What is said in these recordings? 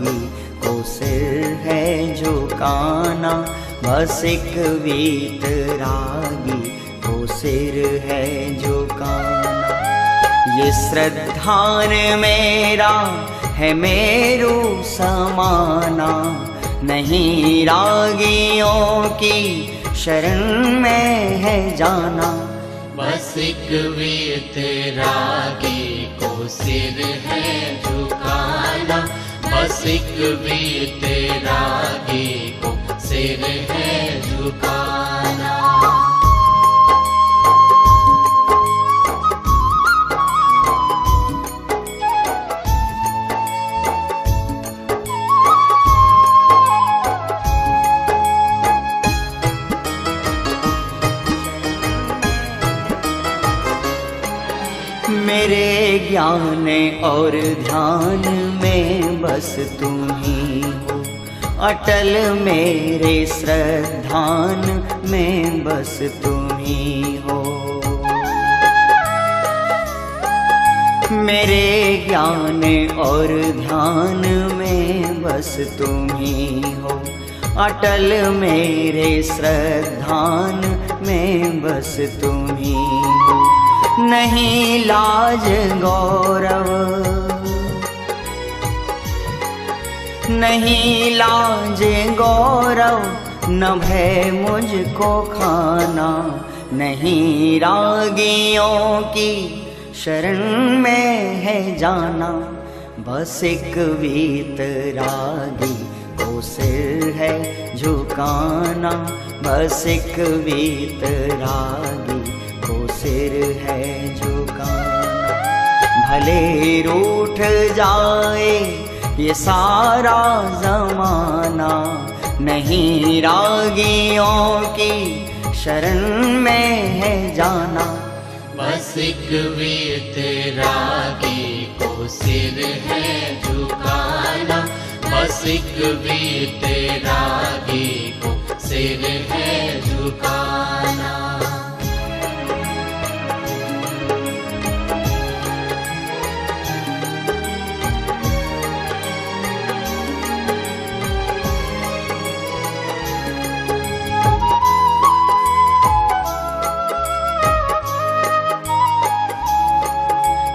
रागी को सिर है झुकाना, बस एक वीतरागी को सिर है झुकाना। ये श्रद्धान मेरा है मेरू समाना, नहीं रागियों की शरण में है जाना। बस एक वीतरागी को सिर है झुकाना, बस एक वीतरागी को सिर है झुकाना। मेरे ज्ञान और ध्यान में बस तुम ही हो, अटल मेरे श्रद्धान में बस तुम ही हो। मेरे ज्ञान और ध्यान में बस तुम ही हो, अटल मेरे श्रद्धान में बस तुम ही हो। नहीं लाज गौरव, नहीं लाज गौरव, न भय मुझको खाना, नहीं रागियों की शरण में है जाना। बस एक वीतरागी को सिर है झुकाना, बस एक वीतरागी को सिर है झुकाना। भले रूठ जाए ये सारा जमाना, नहीं रागियों की शरण में है जाना। बस एक वीतरागी को सिर है झुकाना, बस एक वीतरागी को सिर है झुकाना।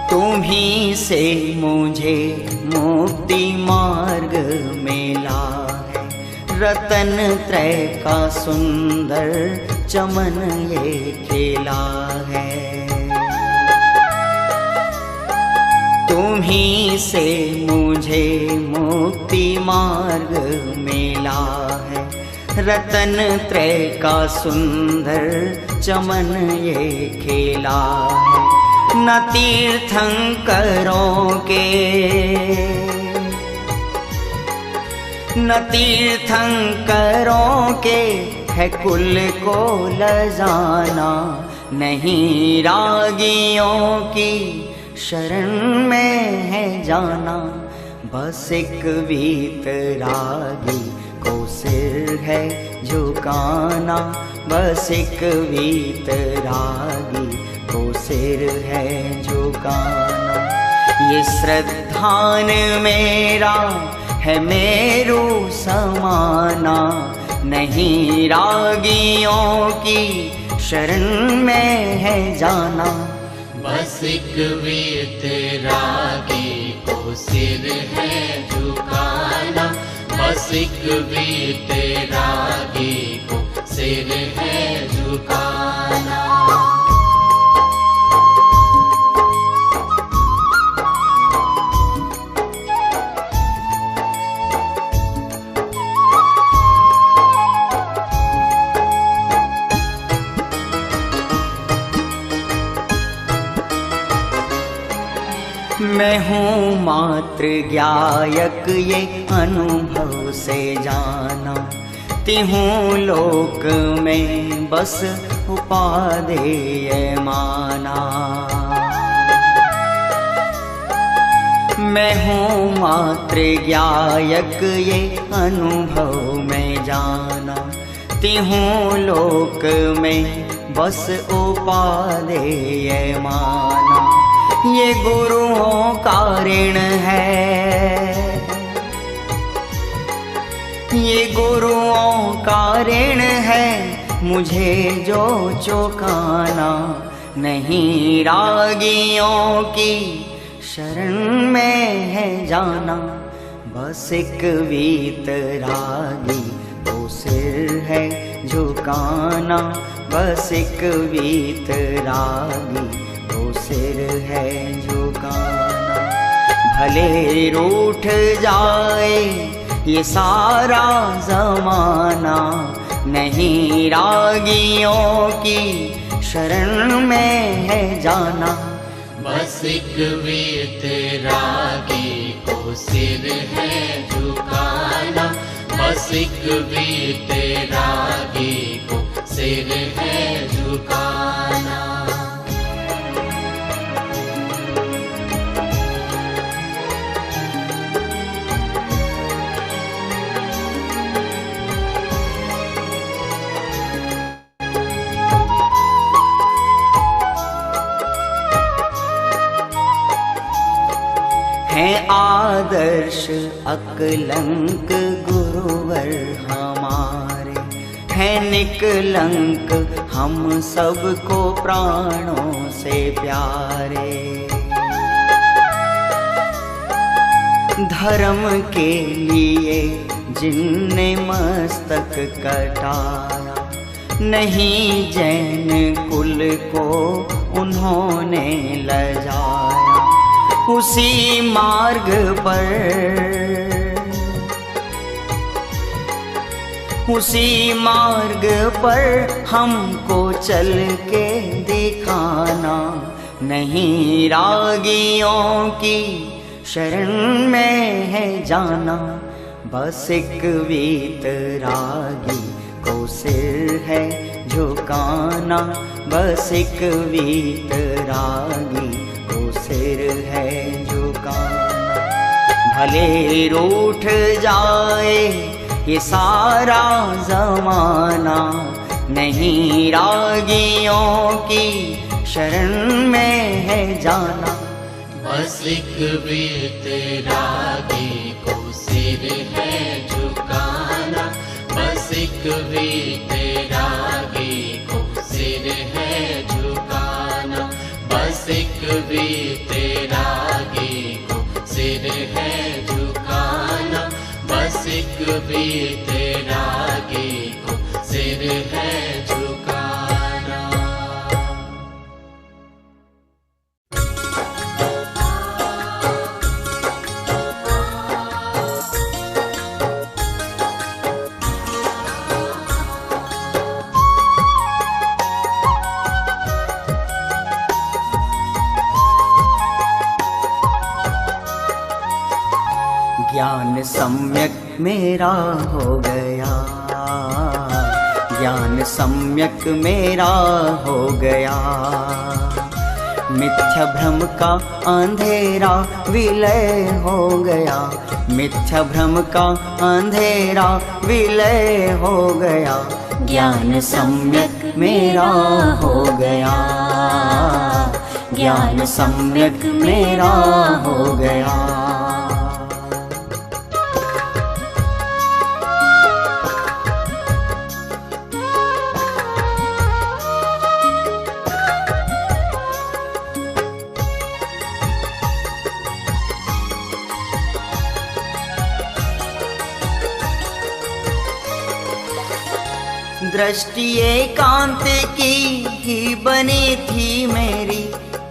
तुम्हीं से मुझे मुक्ति मार्ग मिला है, रतन त्रय का सुंदर चमन ये खेला है। तुम्हीं से मुझे मुक्ति मार्ग मिला है, रतन त्रय का सुंदर चमन ये खेला है। न तीर्थंकरों के, न तीर्थंकरों के है कुल को लजाना, नहीं रागियों की शरण में है जाना। बस एक वीतरागी को सिर है झुकाना, बस एक वीतरागी को सिर है झुकाना। ये श्रद्धान मेरा है मेरू समाना, नहीं रागियों की शरण में है जाना। बस एक वीतरागी को सिर है झुकाना, बस एक वीतरागी को सिर है झुकाना। मैं हूँ मात्र ज्ञायक ये अनुभव से जाना, तिहूँ लोक में बस उपादेय माना। मैं हूँ मात्र ज्ञायक ये अनुभव में जाना, तिहूँ लोक में बस उपादेय माना। ये गुरुओं का ऋण है, ये गुरुओं का ऋण है मुझे जो चुकाना, नहीं रागियों की शरण में है जाना। बस एक वीतरागी को सिर है झुकाना, बस एक वीतरागी को सिर है झुकाना। भले रूठ जाए ये सारा जमाना, नहीं रागियों की शरण में है जाना। बस एक वीतरागी को सिर है झुकाना, बस एक वीतरागी को सिर है झुकाना। हैं आदर्श अकलंक गुरुवर हमारे, हैं निकलंक हम सबको प्राणों से प्यारे। धर्म के लिए जिनने मस्तक कटाया, नहीं जैन कुल को उन्होंने लजाया। उसी मार्ग पर, उसी मार्ग पर हमको चल के दिखाना, नहीं रागियों की शरण में है जाना। बस एक वीतरागी को सिर है झुकाना, बस एक वीतरागी को सिर है झुकाना। भले रूठ जाए ये सारा जमाना, नहीं रागियों की शरण में है जाना। बस एक वीतरागी को सिर है झुकाना, बस एक वीतरागी को सिर है झुकाना, बस एक वीतरागी को सिर है झुकाना, बस एक वीतरागी को सिर है झुकाना। ज्ञान सम्यक मेरा हो गया, ज्ञान सम्यक मेरा हो गया। मिथ्या भ्रम का अंधेरा विलय हो गया, मिथ्या भ्रम का अंधेरा विलय हो गया। ज्ञान सम्यक मेरा हो गया, ज्ञान सम्यक मेरा हो गया। दृष्टि एकांत की ही बनी थी मेरी,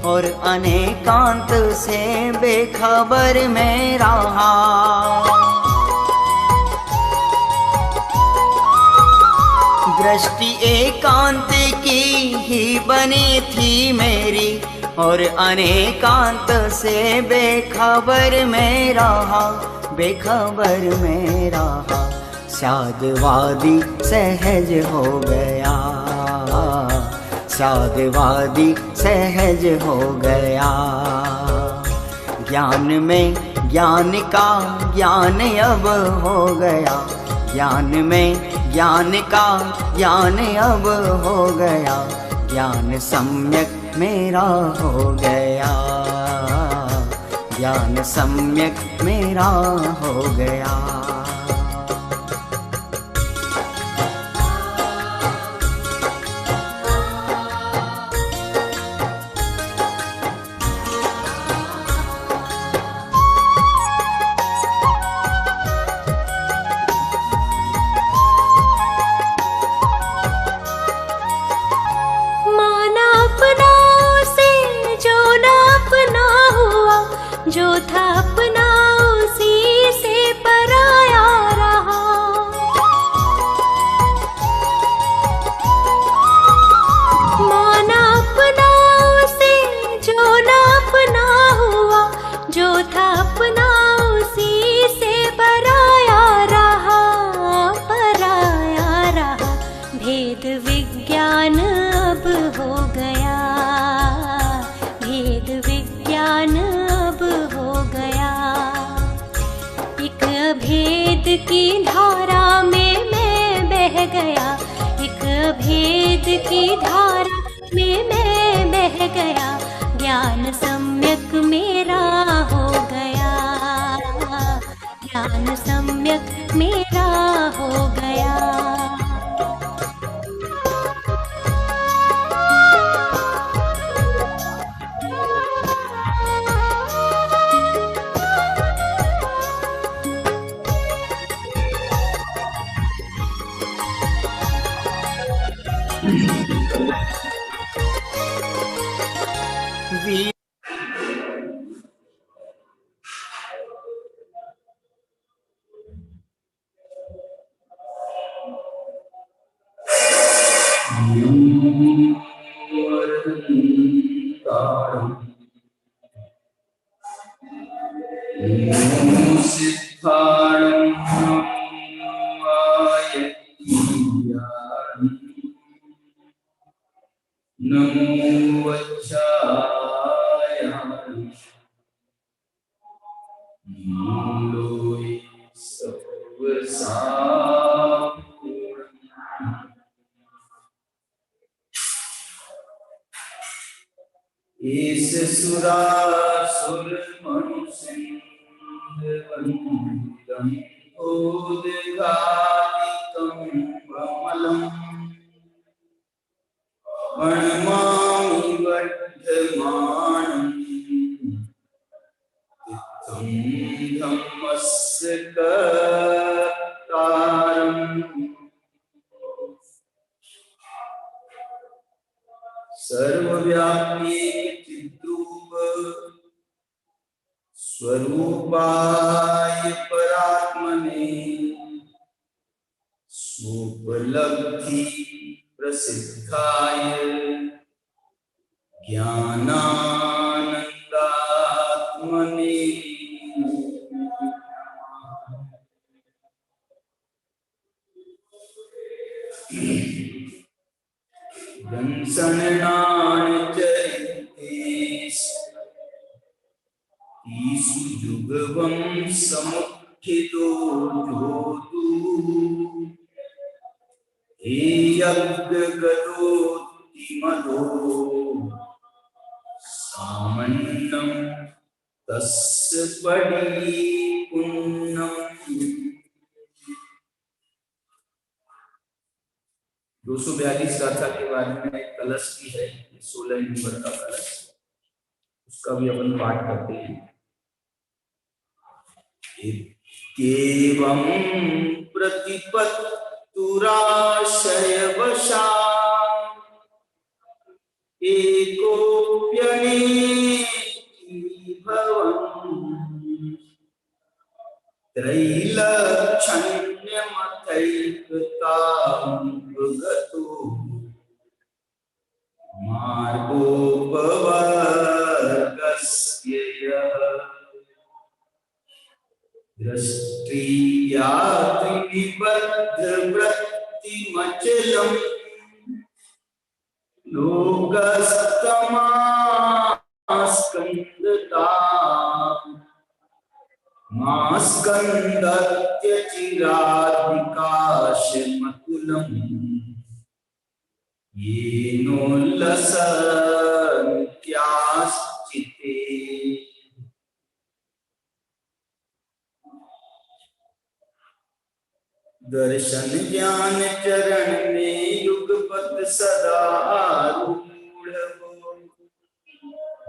और अनेकांत से बेखबर में रहा। दृष्टि एकांत की ही बनी थी मेरी, और अनेकांत से बेखबर में रहा, बेखबर में रहा। साधवादी सहज हो गया, साधवादी सहज हो गया। ज्ञान में ज्ञान का ज्ञान अब हो गया, ज्ञान में ज्ञान का ज्ञान अब हो गया। ज्ञान सम्यक मेरा हो गया, ज्ञान सम्यक मेरा हो गया। भेद की धारा में मैं बह गया, एक भेद की धारा में मैं बह गया, ज्ञान सम्यक मेरा हो गया, ज्ञान सम्यक मेरा हो गया। वीर नमो वच्चाय मूलोय सर्वसापूर्णम्। ईश सुरासुर मनुष्यवन्दितं उद्घाटितं कमलम् प्रणमामि वर्धमानं तित्थं धम्मस्य कर्तारम्। सर्वव्यापी चिद्रूप स्वरूपाय परात्मने स्वोपलब्धि प्रसिद्धाय ज्ञानानन्दात्मने दंसनाचरितेश ईसु जुगवं समुत्थितो जोतु हे यज्ञगतोऽतिमदो सामन्नं तस्य परिपूर्णम्। 242 गाथा के बारे में कलश की है, 16 नंबर का कलश, उसका भी अपन पाठ करते हैं। एवं प्रतिपत्तुराशयवशा एकोप्यनेति भवन् त्रैलक्षण्यमथैकतामुपगतो मार्गोपवर्गस्य यः दृष्टियात्रिनिबद्धवृत्तिमचलम् मास्कन्दत्यचिराद्विकाशमतुलम् येनोल्लसन्त्याश्चिते। दर्शन ज्ञान चरण में युगपत सदा आरूढ़ हो,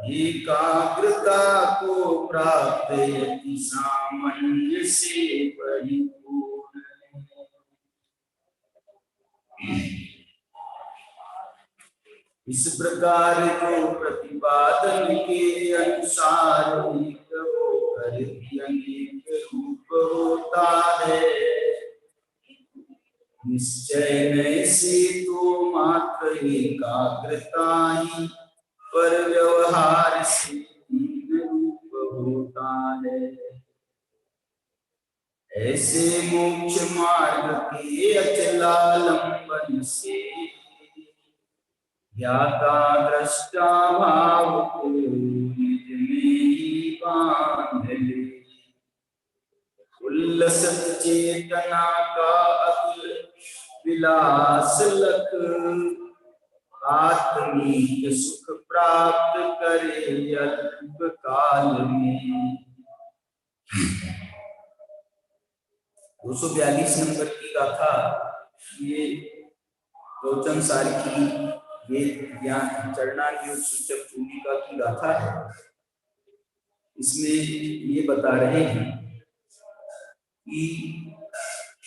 एकाग्रता को प्राप्त यति सामान्य से परिपूर्ण। इस प्रकार जो प्रतिपादन के अनुसार एक होकर अनेक रूप होता है, निश्चय से तो मात्र एकाग्रता ही पर व्यवहार से तीन रूप होता है। ऐसे मोक्ष मार्ग के अचलालंबन से ज्ञाता दृष्टा भाव को निज में ही बांध ले। कुल उल्लसित चेतना का अतुल विलास लख, आत्मिक सुख प्राप्त करे अल्प काल में। 242 नंबर की गाथा ये रोचन सार की वेद ज्ञान चरणार्घ्य सूचक भूमिका की गाथा है। इसमें ये बता रहे हैं कि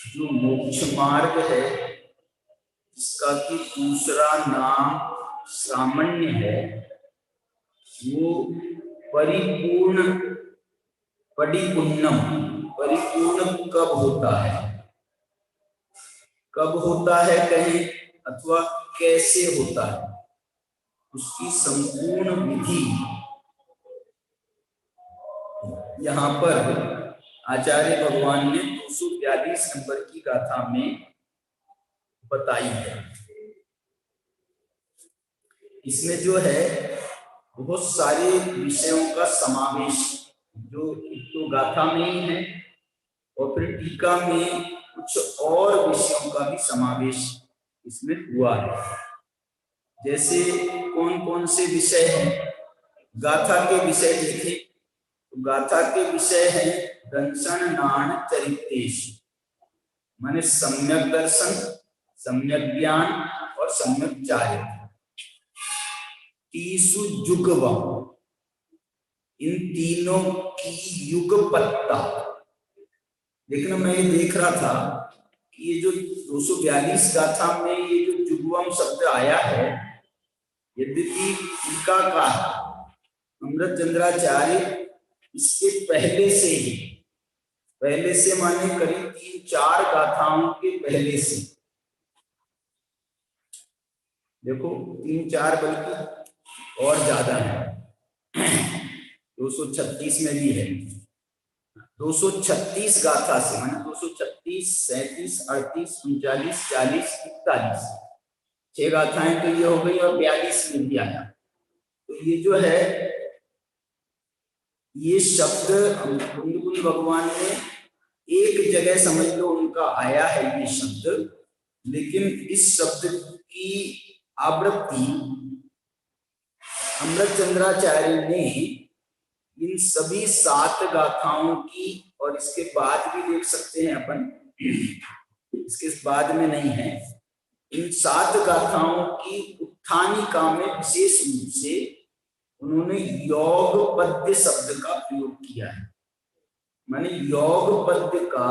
जो मोक्ष मार्ग है जिसका कि दूसरा नाम सामान्य है, वो परिपूर्ण परिपूर्ण कब होता है, कब होता है कहें अथवा कैसे होता है, उसकी संपूर्ण विधि यहाँ पर आचार्य भगवान ने 242 नंबर की गाथा में बताई है। इसमें जो है बहुत सारे विषयों का समावेश जो तो गाथा में ही है और फिर टीका में कुछ और विषयों का भी समावेश इसमें हुआ है। जैसे कौन कौन से विषय हैं, गाथा के विषय लिखे तो गाथा के विषय है दर्शन नाण चरितेश, माने सम्यक दर्शन, सम्यक ज्ञान और सम्यक चारित्र। तीसु जुगवा, इन तीनों की युगपत्ता। लेकिन मैं ये देख रहा था कि ये जो 242 गाथा में ये जो जुगवम शब्द आया है, यद्यपि टीकाकार अमृत चंद्राचार्य इसके पहले से माने करीब 3-4 गाथाओं के पहले से, देखो 3-4 बल्कि और ज्यादा है, 236 में भी है, 236 गाथा से माने 236, 37, 38, 39, 40, 41 6 गाथाएं तो ये हो गई और 42 में भी आया। तो ये जो है ये शब्द कुंद भगवान ने एक जगह समझ लो उनका आया है ये शब्द, लेकिन इस शब्द की आवृत्ति अमृत चंद्राचार्य ने इन सभी 7 गाथाओं की, और इसके बाद भी देख सकते हैं अपन, इसके बाद में नहीं है, इन 7 गाथाओं की उत्थानिका में विशेष रूप से उन्होंने योग पद्य शब्द का प्रयोग किया है। माने योग पद्य का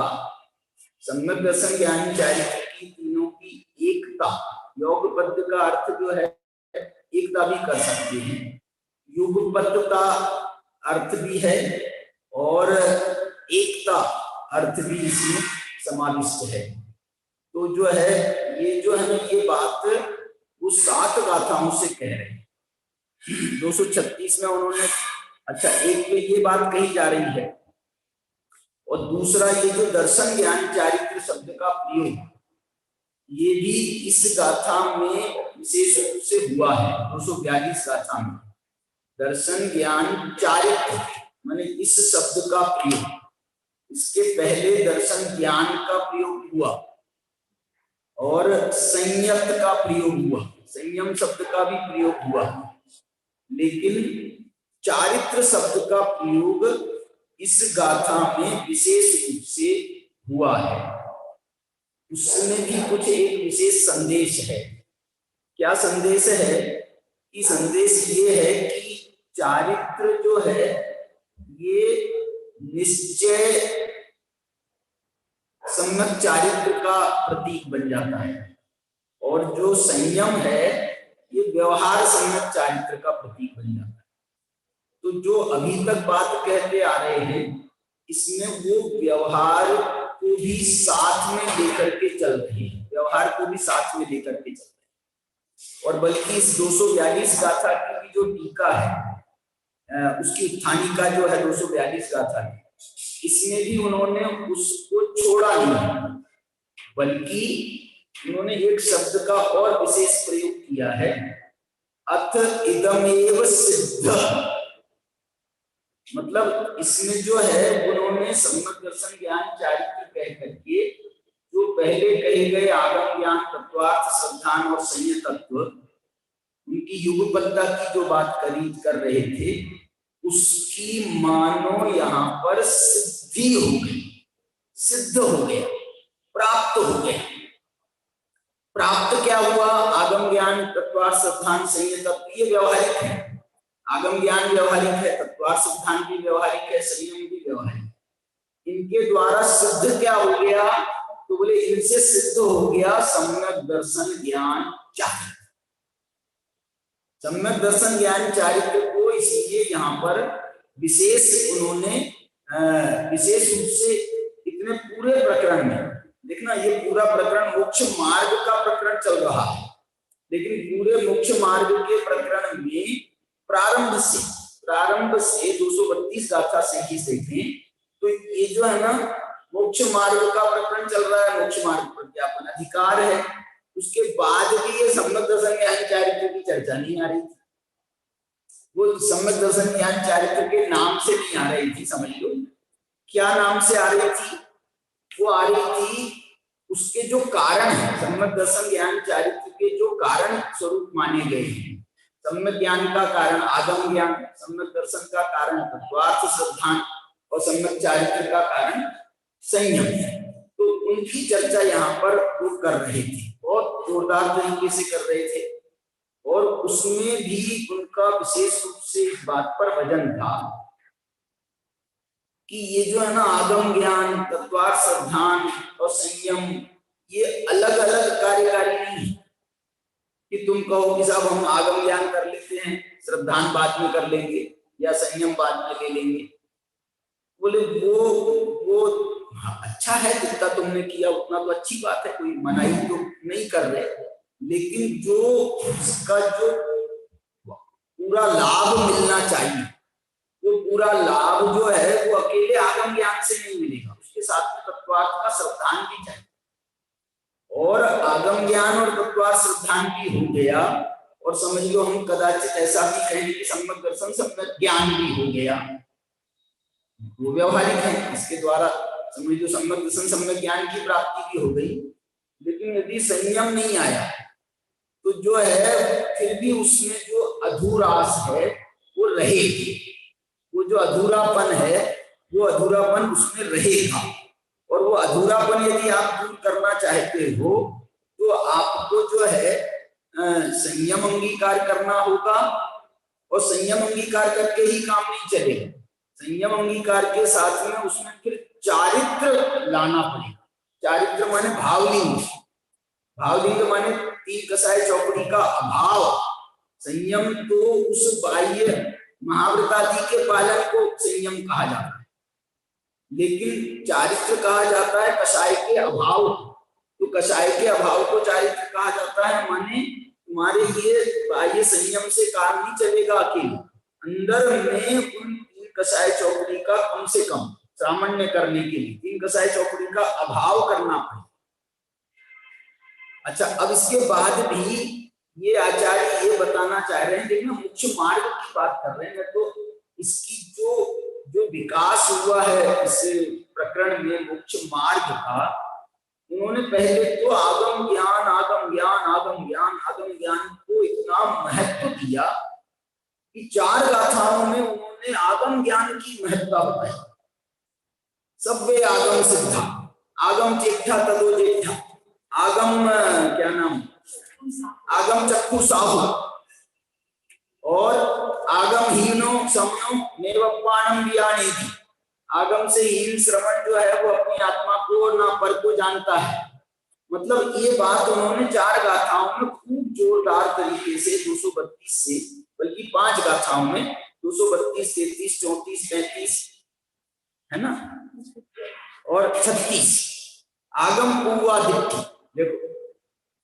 सम्यक दर्शन ज्ञान चारित्र की तीनों की एकता, योग पद्य का अर्थ जो है एकता भी कर सकते हैं, युगपद का अर्थ भी है और एकता अर्थ भी इसमें समाविष्ट है। तो जो है ये जो है ये बात उस 7 गाथाओं से कह रहे हैं। 236 में उन्होंने, अच्छा एक पे ये बात कही जा रही है, और दूसरा ये जो दर्शन ज्ञान चारित्र शब्द का प्रयोग ये भी इस गाथा में विशेष रूप से हुआ है। 242 गाथा में दर्शन ज्ञान चारित्र माने इस शब्द का प्रयोग, इसके पहले दर्शन ज्ञान का प्रयोग हुआ और संयत का प्रयोग हुआ, संयम शब्द का भी प्रयोग हुआ, लेकिन चारित्र शब्द का प्रयोग इस गाथा में विशेष रूप से हुआ है। उसमें भी कुछ एक विशेष संदेश है। क्या संदेश है? कि संदेश ये है कि चारित्र जो है ये निश्चय सम्यक चारित्र का प्रतीक बन जाता है, और जो संयम है ये व्यवहार सम्यक चारित्र का प्रतीक बन जाता है। तो जो अभी तक बात कहते आ रहे हैं इसमें वो व्यवहार को भी साथ में लेकर के चल रहे हैं, व्यवहार को भी साथ में लेकर के चल रहे हैं। और बल्कि इस 242 गाथा की भी जो टीका है उसकी उत्थानिका जो है 242 गाथा है, इसमें भी उन्होंने उसको छोड़ा नहीं, बल्कि उन्होंने एक शब्द का और विशेष प्रयोग किया है, अथ इदमेव सिद्ध। मतलब इसमें जो है उन्होंने सम्यक दर्शन ज्ञान चारित्र कह करके जो पहले कहे गए आगम ज्ञान तत्वार्थ श्रद्धान और संयम तत्व उनकी युगपलता की जो बात कर रहे थे उसकी मानो यहाँ पर सिद्धि हो गई, सिद्ध हो गया, प्राप्त हो गया। प्राप्त क्या हुआ? आगम ज्ञान तत्वार्थ श्रद्धान संयम तत्व ये व्यवहारिक है। आगम ज्ञान व्यवहारिक है, तत्वार्थ श्रद्धान भी व्यवहारिक है, संयम भी व्यवहारिक। इनके द्वारा सिद्ध क्या हो गया? तो बोले इनसे सिद्ध हो गया सम्यक दर्शन ज्ञान चारित्र। सम्यक दर्शन ज्ञान चारित्र को इसलिए यहाँ पर विशेष उन्होंने विशेष रूप से इतने पूरे प्रकरण में देखना, ये पूरा प्रकरण मोक्ष मार्ग का प्रकरण चल रहा है, लेकिन पूरे मोक्ष मार्ग के प्रकरण में प्रारंभ से 232 गाथा से ही देखें तो ये जो है ना मोक्ष मार्ग का प्रकरण चल रहा है, मोक्ष मार्ग प्रज्ञापन अधिकार है। उसके बाद भी ये सम्यक दर्शन ज्ञान चारित्र की चर्चा नहीं आ रही थी। वो सम्यक दर्शन ज्ञान चारित्र के नाम से नहीं आ रही थी, समझ लो। क्या नाम से आ रही थी? वो आ रही थी उसके जो कारण है, सम्यक दर्शन ज्ञान चारित्र के जो कारण स्वरूप माने गए हैं। सम्यक ज्ञान का कारण आगम ज्ञान, सम्यक दर्शन का कारण तत्वार्थ श्रद्धान और सम्यक चारित्र का कारण संयम। तो उनकी चर्चा यहाँ पर वो कर रहे थे, बहुत जोरदार तरीके से कर रहे थे। और उसमें भी उनका विशेष रूप से इस बात पर वजन था कि ये जो है ना आगम ज्ञान तत्वार्थ श्रद्धान और संयम ये अलग अलग कार्यकारी नहीं है कि तुम कहो कि साहब हम आगम ज्ञान कर लेते हैं, श्रद्धान बाद में कर लेंगे या संयम बाद में ले लेंगे। बोले वो अच्छा है, जितना तुमने किया उतना तो अच्छी बात है, कोई मनाही तो नहीं कर रहे, लेकिन जो इसका जो पूरा लाभ मिलना चाहिए वो पूरा लाभ जो है वो अकेले आगम ज्ञान से नहीं मिलेगा, उसके साथ में तत्वार्थ का श्रद्धान भी चाहिए। और आगम ज्ञान और तत्वार्थ श्रद्धान भी हो गया, और समझ लो हम कदाचित ऐसा भी कहेंगे कि सम्यक दर्शन सम्यक ज्ञान भी हो गया, वो व्यवहारिक है। इसके द्वारा समझ लो सम्यक दर्शन सम्यक ज्ञान की प्राप्ति भी हो गई। लेकिन यदि संयम नहीं आया तो जो है फिर भी उसमें जो अधूरास है वो रहेगी, वो जो अधूरापन है वो अधूरापन उसमें रहेगा। और वो अधूरापन यदि आप दूर करना चाहते हो तो आपको जो है संयम अंगीकार करना होगा, और संयम अंगीकार करके ही काम नहीं चलेगा। संयम अंगीकार के साथ में उसमें फिर चारित्र लाना पड़ेगा। चारित्र माने भावलिंग, भावलिंग माने तीन कसाय चौकड़ी का अभाव। संयम तो उस बाह्य महाव्रतादि के पालन को संयम कहा जाता है, लेकिन चारित्र कहा जाता है कसाय के अभाव। तो कसाय के अभाव को चारित्र कहा जाता है, माने तुम्हारे ये बाह्य संयम से काम नहीं चलेगा, अकेले अंदर में उन तीन कसाय चौकड़ी का कम से कम सामान्य करने के लिए तीन कसाय चौकड़ी का अभाव करना पड़ेगा। अच्छा, अब इसके बाद भी ये आचार्य ये बताना चाह रहे हैं, देखना मुख्य मार्ग की बात कर रहे हैं, तो इसकी जो विकास हुआ है इस प्रकरण में मुख्य मार्ग का, उन्होंने पहले तो आगम ज्ञान आगम ज्ञान आगम ज्ञान आगम ज्ञान को इतना महत्व दिया कि 4 गाथाओं में उन्होंने आगम ज्ञान की महत्ता बताई। सब्बे आगम सिद्धा, आगम चेष्टा तदो जेठा, आगम क्या नाम, आगम चक्षु साहु, और आगम हीनो समनो नेवपाणम व्याणी थी। आगम से हीन श्रवण जो है वो अपनी आत्मा को और ना पर को जानता है। मतलब ये बात उन्होंने 4 गाथाओं में खूब जोरदार तरीके से 232 से, बल्कि 5 गाथाओं में 232, 33, 34, 35 है ना, और 36 आगम पूर्वादित्य। देखो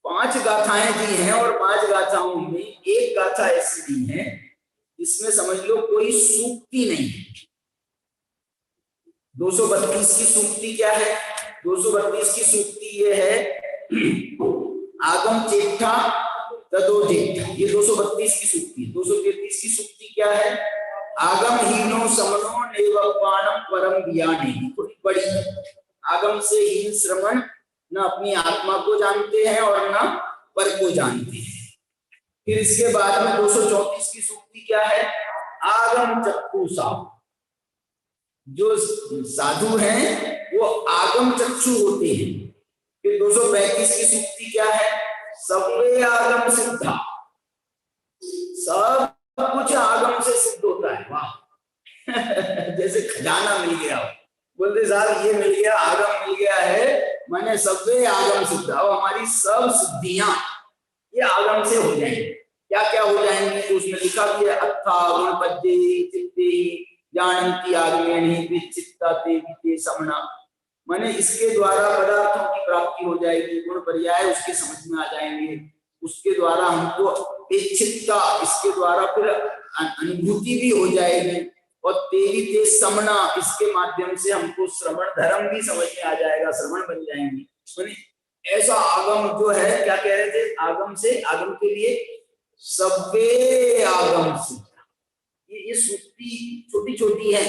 5 गाथाएं दी हैं, और 5 गाथाओं में एक गाथा ऐसी दी है इसमें समझ लो कोई सूक्ति नहीं है। 232 की सूक्ति क्या है? 232 की सूक्ति ये है आगम चेष्टा तदो जेठा, ये 232 की सूक्ति है। 233 की सूक्ति क्या है? आगमहीनो समनो नेवपानम परम ज्ञानी, थोड़ी बड़ी। आगम से हीन श्रमण न अपनी आत्मा को जानते हैं और न पर को जानते हैं। फिर इसके बाद में 234 की सूक्ति क्या है? आगम चक्षुषा, जो साधु हैं वो आगम चक्षु होते हैं। फिर 235 की सूक्ति क्या है? सर्वे आगम सिद्धा, सब कुछ आगम से सिद्ध होता है। वाह जैसे खजाना मिल गया हो, बोलते साहब ये मिल गया, आगम मिल गया है, मैंने सर्वे आगम सिद्धा, हमारी सब सिद्धियां ये आगम से हो जाएंगी। क्या क्या हो जाएंगी? तो उसमें लिखा भी है, अत्था गुण पद्ये चित्ते जानन्ति आगमेनि विचित्ता ते विते समना। माने इसके द्वारा पदार्थों की प्राप्ति हो जाएगी, गुण पर्याय उसके समझ में आ जाएंगे, उसके द्वारा हमको इच्छिता, इसके द्वारा फिर अनुभूति भी हो जाएगी, और तेरी ते समना, इसके माध्यम से हमको श्रवण धर्म भी समझ में आ जाएगा, श्रवण बन जाएंगे। ऐसा आगम जो है, क्या कह रहे थे? आगम से, आगम के लिए सब्बे आगम सिद्ध। ये सूक्ति छोटी छोटी है,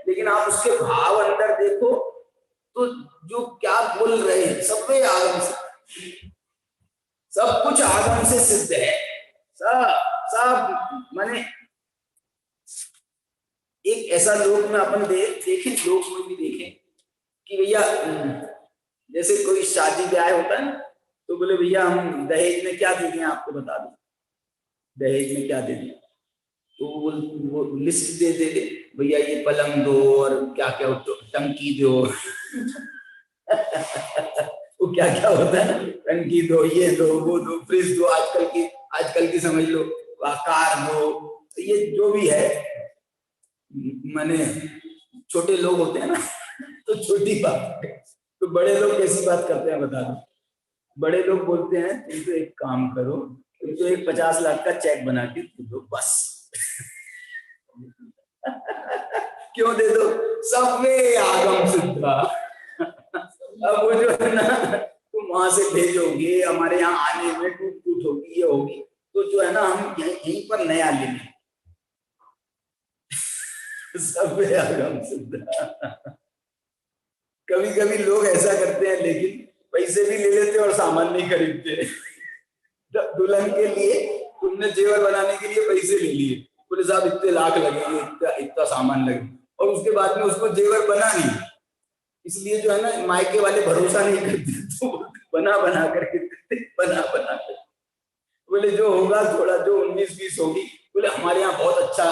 लेकिन आप उसके भाव अंदर देखो तो जो क्या बोल रहे हैं, सब्बे आगम सिद्ध, सब कुछ आगम से सिद्ध है। सब माने एक ऐसा लोक में अपन देखें, लोक में भी देखें कि भैया जैसे कोई शादी ब्याह होता है ना, तो बोले भैया हम दहेज में क्या दे दें, आपको बता दो दहेज में क्या दे दें। तो वो लिस्ट दे दे भैया, ये पलंग दो और क्या क्या टंकी दो वो क्या क्या होता है, टंकी दो, ये दो, वो दो, फ्रिज दो, आजकल की समझ लो, कार दो, तो ये जो भी है, माने छोटे लोग होते हैं ना तो छोटी बात है। तो बड़े लोग कैसी बात करते हैं बता दो? बड़े लोग बोलते हैं तुम तो एक काम करो, तुम तो एक 50 लाख का चेक बना के दो बस क्यों दे दो? सब में आगम सिद्धा। अब वो जो है ना, तुम वहां से भेजोगे, हमारे यहाँ आने में टूट होगी, ये होगी, तो जो है ना हम यहीं पर नया ले लें सब आगम सिद्धा। कभी कभी लोग ऐसा करते हैं, लेकिन पैसे भी ले लेते और सामान नहीं खरीदते। दुल्हन के लिए तुमने जेवर बनाने के लिए पैसे ले लिए, बोले साहब इतने लाख लगेंगे, इतना सामान लगेगा, और उसके बाद में उसको जेवर बना नहीं। इसलिए जो है ना मायके वाले भरोसा नहीं करते, तो बना करके बना कर बोले जो होगा थोड़ा, जो 19-20 होगी, बोले हमारे यहाँ बहुत अच्छा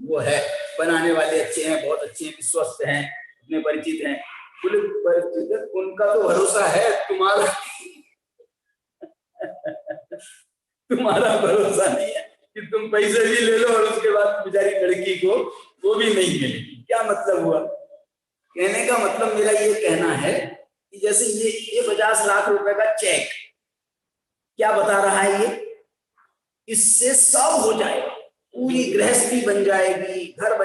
वो है, बनाने वाले अच्छे हैं, बहुत अच्छे हैं, विश्वस्त हैं, अपने परिचित हैं। बोले परिचित, उनका तो भरोसा है, तुम्हारा भरोसा नहीं है कि तुम पैसे भी ले लो और उसके बाद बेचारी लड़की को वो भी नहीं मिलेगी। क्या मतलब हुआ? कहने का मतलब मेरा ये कहना है कि जैसे ये 50 लाख रुपए का चेक क्या बता रहा है, ये इससे सब हो जाएगा, पूरी गृहस्थी बन जाएगी, घर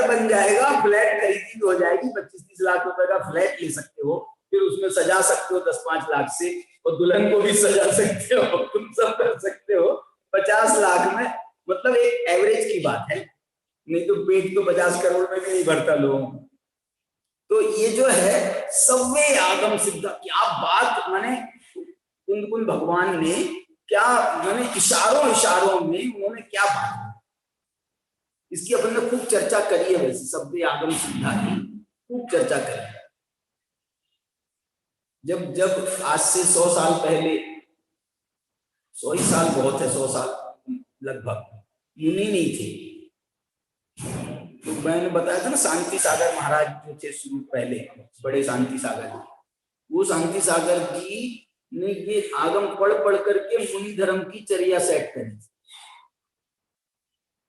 बन जाएगा, फ्लैट खरीदी हो जाएगी, 25-30 लाख रुपए का फ्लैट ले सकते हो, फिर उसमें सजा सकते हो 10-5 लाख से, और दुल्हन को भी सजा सकते हो, तुम सब कर सकते हो 50 लाख में। मतलब एक एवरेज की बात है, नहीं तो पेट तो 50 करोड़ में भी नहीं भरता लोगों। तो ये जो है सव्वे आगम सिद्ध, क्या बात, माने कुंद भगवान ने क्या, माने इशारों में उन्होंने क्या बात, इसकी अपन ने खूब चर्चा करी है। वैसे सव्वे आगम सिद्धा की खूब चर्चा करी। जब आज से 100 साल पहले, 100 ही साल बहुत है, 100 साल लगभग, मुनि नहीं थे। तो मैंने बताया था ना, शांति सागर महाराज जो थे शुरू पहले, बड़े शांति सागर, वो शांति सागर जी ने ये आगम पढ़ करके मुनि धर्म की चर्या सेट करी।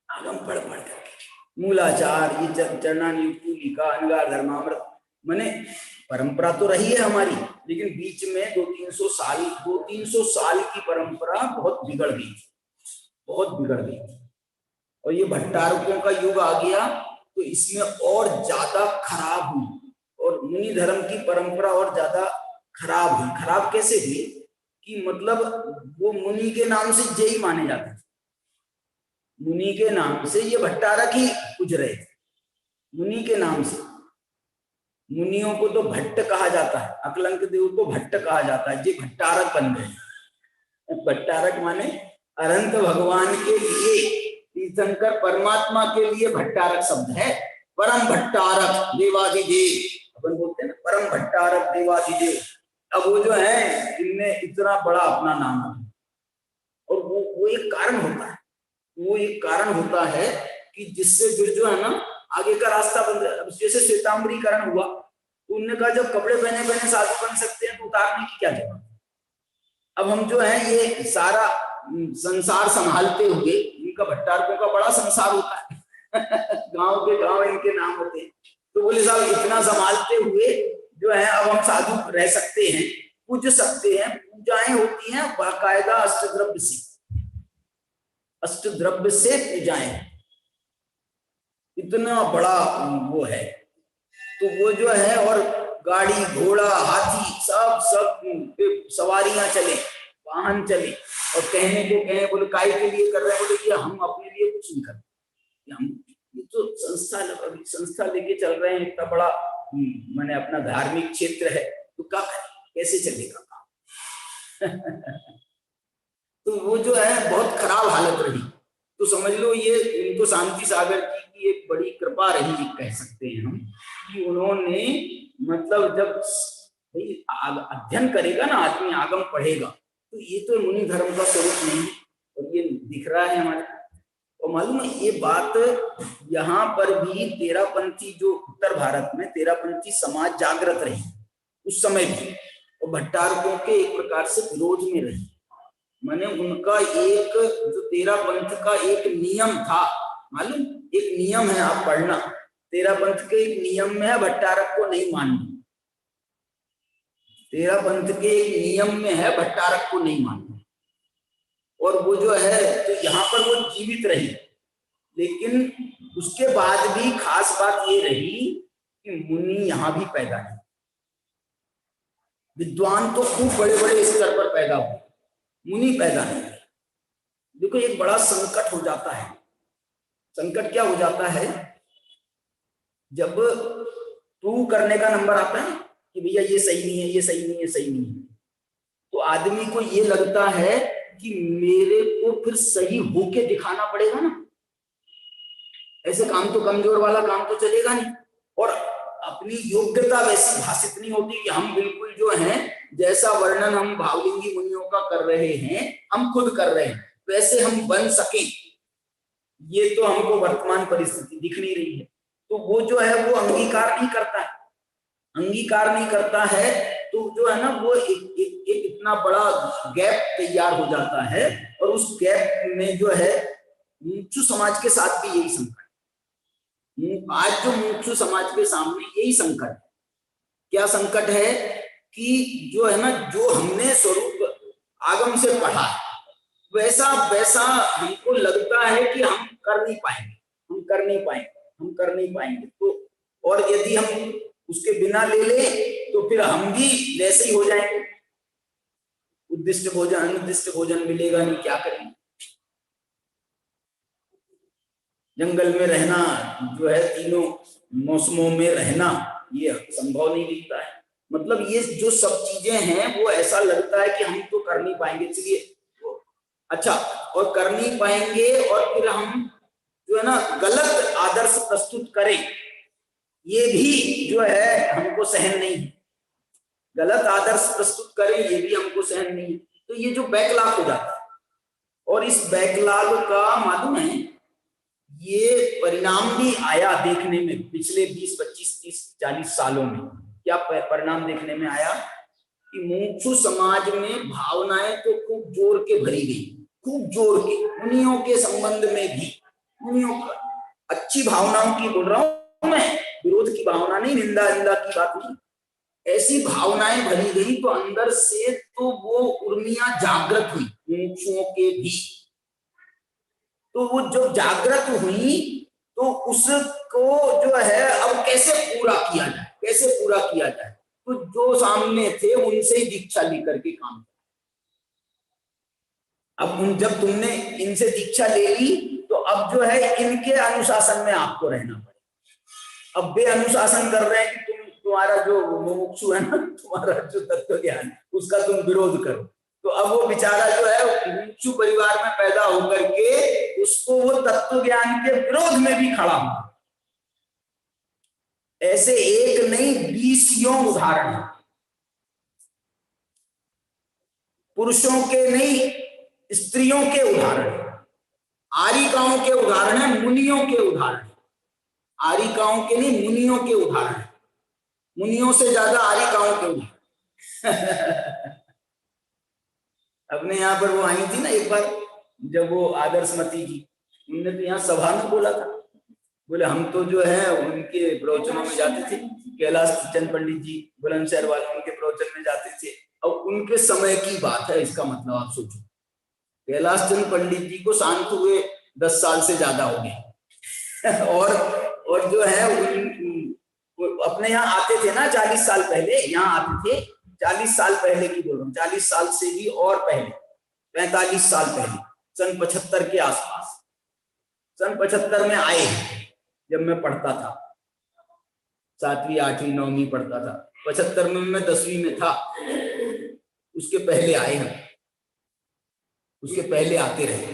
आगम पढ़ करके मूलाचार, ये चरणानिका, अनगार धर्मामृत, माने परंपरा तो रही है हमारी, लेकिन बीच में 200-300 साल की परंपरा बहुत बिगड़ गई थी। और ये भट्टारकों का युग आ गया तो इसमें और ज्यादा खराब हुई, और मुनि धर्म की परंपरा और ज्यादा खराब हुई। खराब कैसे हुई कि मतलब वो मुनि के नाम से जय माने जाते थे, मुनि के नाम से ये भट्टारक ही पूज रहे थे, मुनि के नाम से। मुनियों को तो भट्ट कहा जाता है, अकलंक देव को भट्ट कहा जाता है, ये भट्टारक बन गए। भट्टारक माने अनंत भगवान के लिए, तीर्थंकर परमात्मा के लिए भट्टारक शब्द है। परम भट्टारक देवाधिदेव अपन बोलते हैं ना, परम भट्टारक देवाधिदेव। अब वो जो है इनने इतना बड़ा अपना नाम है, और वो एक कारण होता है, वो एक कारण होता है कि जिससे फिर जो है ना आगे का रास्ता बंद। अब जैसे श्वेतांबरीकरण हुआ तो उन्होंने कहा जब कपड़े पहने साधु बन सकते हैं तो उतारने की क्या जरूरत। अब हम जो है ये सारा संसार संभालते हुए, इनका भट्टारकों का बड़ा संसार होता है गांव के गांव इनके नाम होते हैं, तो बोले साहब इतना संभालते हुए जो है अब हम साधु रह सकते हैं, पूज सकते हैं। पूजाएं होती हैं बाकायदा अष्टद्रव्य से, अष्टद्रव्य से पूजाएं, इतना बड़ा वो है। तो वो जो है, और गाड़ी घोड़ा हाथी सब सवारियां चले, वाहन चले, और कहने को कहे बोले काय के लिए कर रहे हैं, बोले कि हम अपने लिए कुछ नहीं करते, हम ये तो संस्था लेके चल रहे हैं, इतना बड़ा मैंने अपना धार्मिक क्षेत्र है, तो क्या कैसे चलेगा काम तो वो जो है बहुत खराब हालत रही। तो समझ लो ये इनको शांति सागर जी की एक बड़ी कृपा रही, कह सकते हैं हम, कि उन्होंने मतलब जब अध्ययन करेगा ना आदमी, आगम पढ़ेगा, तो ये तो मुनि धर्म का स्वरूप नहीं, और ये दिख रहा है हमारे। और मालूम है ये बात, यहाँ पर भी तेरापंथी जो उत्तर भारत में तेरापंथी समाज जागृत रही उस समय भी, और भट्टारकों के एक प्रकार से विरोध में रही। माने उनका एक जो तेरापंथ का एक नियम था, मालूम, एक नियम है, आप पढ़ना, तेरापंथ के एक नियम में है भट्टारक को नहीं मानना। तेरापंथ के एक नियम में है भट्टारक को नहीं मानना, और वो जो है तो यहाँ पर वो जीवित रही। लेकिन उसके बाद भी खास बात ये रही कि मुनि यहाँ भी पैदा नहीं, विद्वान तो खूब बड़े बड़े स्तर पर पैदा हुए, मुनि पैदा नहीं। देखो एक बड़ा संकट हो जाता है। संकट क्या हो जाता है, जब प्रूव करने का नंबर आता है कि भैया ये सही नहीं है, ये सही नहीं है, सही नहीं है, तो आदमी को ये लगता है कि मेरे को फिर सही होके दिखाना पड़ेगा ना, ऐसे काम तो कमजोर वाला काम तो चलेगा नहीं। और अपनी योग्यता वैसी भाषित नहीं होती कि हम बिल्कुल जो है जैसा वर्णन हम भावलिंगी मुनियों का कर रहे हैं हम खुद कर रहे हैं वैसे हम बन सके, ये तो हमको वर्तमान परिस्थिति दिख नहीं रही है। तो वो जो है वो अंगीकार नहीं करता है, अंगीकार नहीं करता है, तो जो है ना वो एक इतना बड़ा गैप तैयार हो जाता है। और उस गैप में जो है मुमुक्षु समाज के साथ भी यही संकट, आज जो मुमुक्षु समाज के सामने यही संकट है। क्या संकट है कि जो है ना, जो हमने स्वरूप आगम से पढ़ा वैसा वैसा हमको लगता है कि हम कर नहीं पाएंगे, हम कर नहीं पाएंगे, हम कर नहीं पाएंगे। तो और यदि हम उसके बिना ले ले तो फिर हम भी वैसे ही हो जाएंगे, उद्दिष्ट भोजन अनिर्दिष्ट भोजन मिलेगा नहीं, क्या करेंगे। जंगल में रहना जो है, तीनों मौसमों में रहना, ये संभव नहीं दिखता है। मतलब ये जो सब चीजें हैं वो ऐसा लगता है कि हम तो कर नहीं पाएंगे, इसलिए अच्छा और कर नहीं पाएंगे। और फिर हम जो है ना गलत आदर्श प्रस्तुत करें, ये भी जो है हमको सहन नहीं है। गलत आदर्श प्रस्तुत करें ये भी हमको सहन नहीं है। तो ये जो बैकलॉग हो जाता है, और इस बैकलॉग का मालूम है ये परिणाम भी आया देखने में पिछले 20, 25, 30, 40 सालों में। क्या परिणाम देखने में आया कि मुमुक्षु समाज में भावनाएं तो खूब जोर के भरी गई, खूब जोर के, मुनियों के संबंध में भी, मुनियों का अच्छी भावनाओं की बोल रहा हूं मैं, विरोध की भावना नहीं, निंदा की बात नहीं, ऐसी भावनाएं भरी गई। तो अंदर से तो वो उर्मियां जागृत हुई मुमुक्षुओं के भी। तो वो जो जागृत हुई तो उसको जो है अब कैसे पूरा किया जाए, कैसे पूरा किया जाए। तो जो सामने थे उनसे ही दीक्षा लेकर के काम, अब जब तुमने इनसे दीक्षा ले ली तो अब जो है इनके अनुशासन में आपको रहना पड़ेगा। अब वे अनुशासन कर रहे हैं कि तुम्हारा जो मुमुक्षु है ना, तुम्हारा जो तत्व ज्ञान, उसका तुम विरोध करो। तो अब वो बेचारा जो है मुमुक्षु परिवार में पैदा होकर के उसको वो तत्व ज्ञान के विरोध में भी खड़ा हुआ। ऐसे एक नहीं 20 उदाहरण, पुरुषों के नहीं स्त्रियों के उदाहरण, आरिकाओं के उदाहरण है, मुनियों के उदाहरण, आरिकाओं के नहीं मुनियों के उदाहरण, मुनियों से ज्यादा आरिकाओं के उदाहरण। अपने यहाँ पर वो आई थी ना एक बार, जब वो आदर्शमती जी, उनने तो यहाँ सभा में बोला था, बोले हम तो जो है उनके प्रवचनों में जाते थे, कैलाश चंद पंडित जी बुलंदशहर वाले उनके प्रवचन में जाते थे, और उनके समय की बात है। इसका मतलब आप सोचो, कैलाश चंद पंडित जी को शांत हुए 10 साल से ज्यादा हो गए और जो है अपने यहाँ आते थे ना 40 साल पहले, यहाँ आते थे 40 साल पहले की बोल रहा हूँ, 40 साल से भी और पहले, 45 साल पहले, सन 75 के आसपास, सन 75 में आए जब मैं पढ़ता था, 7वीं 8वीं 9वीं पढ़ता था। 75 में मैं 10वीं में था, उसके पहले आए हम, उसके पहले आते रहे।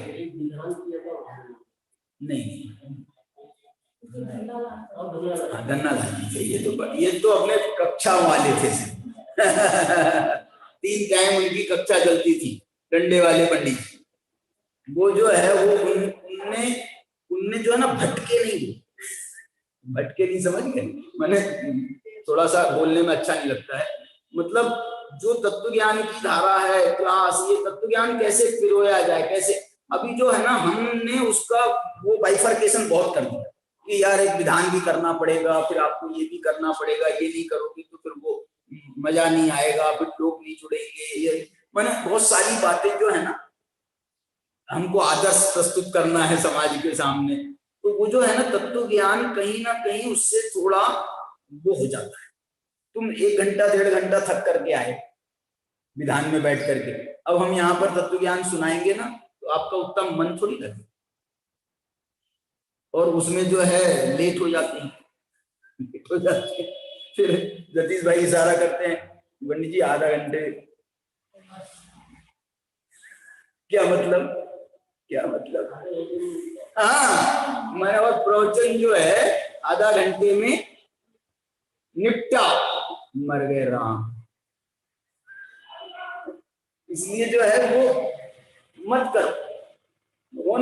नहीं गन्ना लानी, ये तो अपने कक्षा वाले थे। 3 टाइम उनकी कक्षा चलती थी, डंडे वाले पंडित। वो जो है वो उनने जो है ना भटके नहीं, समझ गए? मैंने थोड़ा सा बोलने में अच्छा नहीं लगता है, मतलब जो तत्व ज्ञान की धारा है क्लास, ये तत्व ज्ञान कैसे पिरोया जाए, कैसे, अभी जो है ना हमने उसका वो बाइफर्केशन बहुत कर दिया कि यार एक विधान भी करना पड़ेगा, फिर आपको ये भी करना पड़ेगा, ये नहीं करोगे तो फिर वो मजा नहीं आएगा, फिर लोग नहीं जुड़ेंगे, ये मैंने बहुत सारी बातें जो है ना हमको आदर्श प्रस्तुत करना है समाज के सामने, तो वो जो है ना तत्व ज्ञान कहीं ना कहीं उससे थोड़ा वो हो जाता है। तुम 1 घंटा 1.5 घंटा थक करके आए विधान में बैठ करके, अब हम यहाँ पर तत्व ज्ञान सुनाएंगे ना तो आपका उतना मन थोड़ी लगे, और उसमें जो है लेट हो जाते हैं, फिर जतीश भाई इशारा करते हैं, पंडित जी आधा घंटे, क्या मतलब हाँ, मैंने और प्रवचन जो है आधा घंटे में निपटा, मर गए राम। इसलिए जो है वो मत करो, वो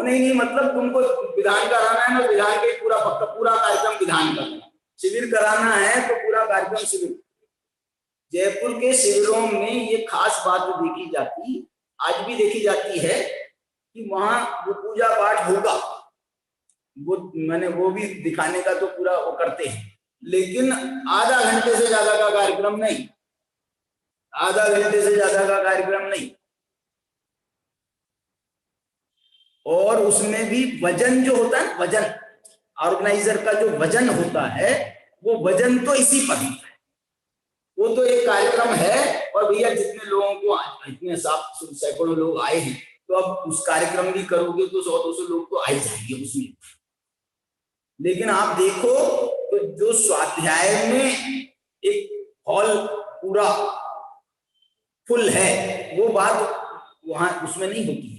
नहीं मतलब तुमको विधान कराना है ना, विधान के पूरा कार्यक्रम विधान का, शिविर कराना है तो पूरा कार्यक्रम शिविर। जयपुर के शिविरों में ये खास बात देखी जाती, आज भी देखी जाती है कि वहां वो पूजा पाठ होगा, वो भी दिखाने का तो पूरा वो करते हैं, लेकिन आधा घंटे से ज्यादा का कार्यक्रम नहीं, और उसमें भी वजन जो होता है, वजन ऑर्गेनाइजर का जो वजन होता है, वो वजन तो इसी पर होता है। वो तो एक कार्यक्रम है, और भैया जितने लोगों को इतने सैकड़ों लोग आए हैं, तो अब उस कार्यक्रम भी करोगे तो 100-200 लोग तो आ ही जाएंगे उसमें। लेकिन आप देखो तो जो स्वाध्याय में एक हॉल पूरा फुल है, वो बात वहां उसमें नहीं होती है।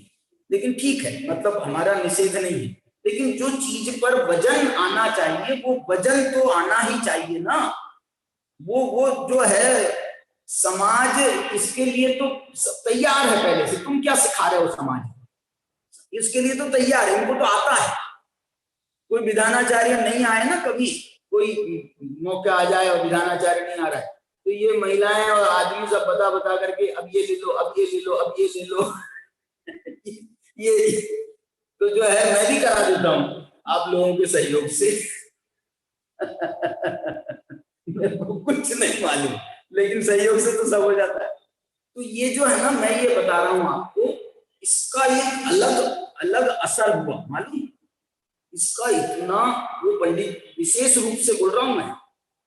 लेकिन ठीक है, मतलब हमारा निषेध नहीं है, लेकिन जो चीज पर वजन आना चाहिए वो वजन तो आना ही चाहिए ना। वो जो है समाज इसके लिए तो तैयार है पहले से। तुम क्या सिखा रहे हो समाज, इसके लिए तो तैयार है, इनको तो आता है। कोई विधानाचार्य नहीं आए ना, कभी कोई मौका आ जाए और विधानाचार्य नहीं आ रहा है, तो ये महिलाएं और आदमी सब बता करके अब ये ले लो, अब ये ले लो, अब ये ले लो ये तो जो है मैं भी करा देता हूँ आप लोगों के सहयोग से। मेरे को कुछ नहीं मालूम, लेकिन सहयोग से तो सब हो जाता है। तो ये जो है ना, मैं ये बता रहा हूं आपको, इसका एक अलग असर हुआ, मालूम? इसका इतना, वो पंडित विशेष रूप से बोल रहा हूं मैं,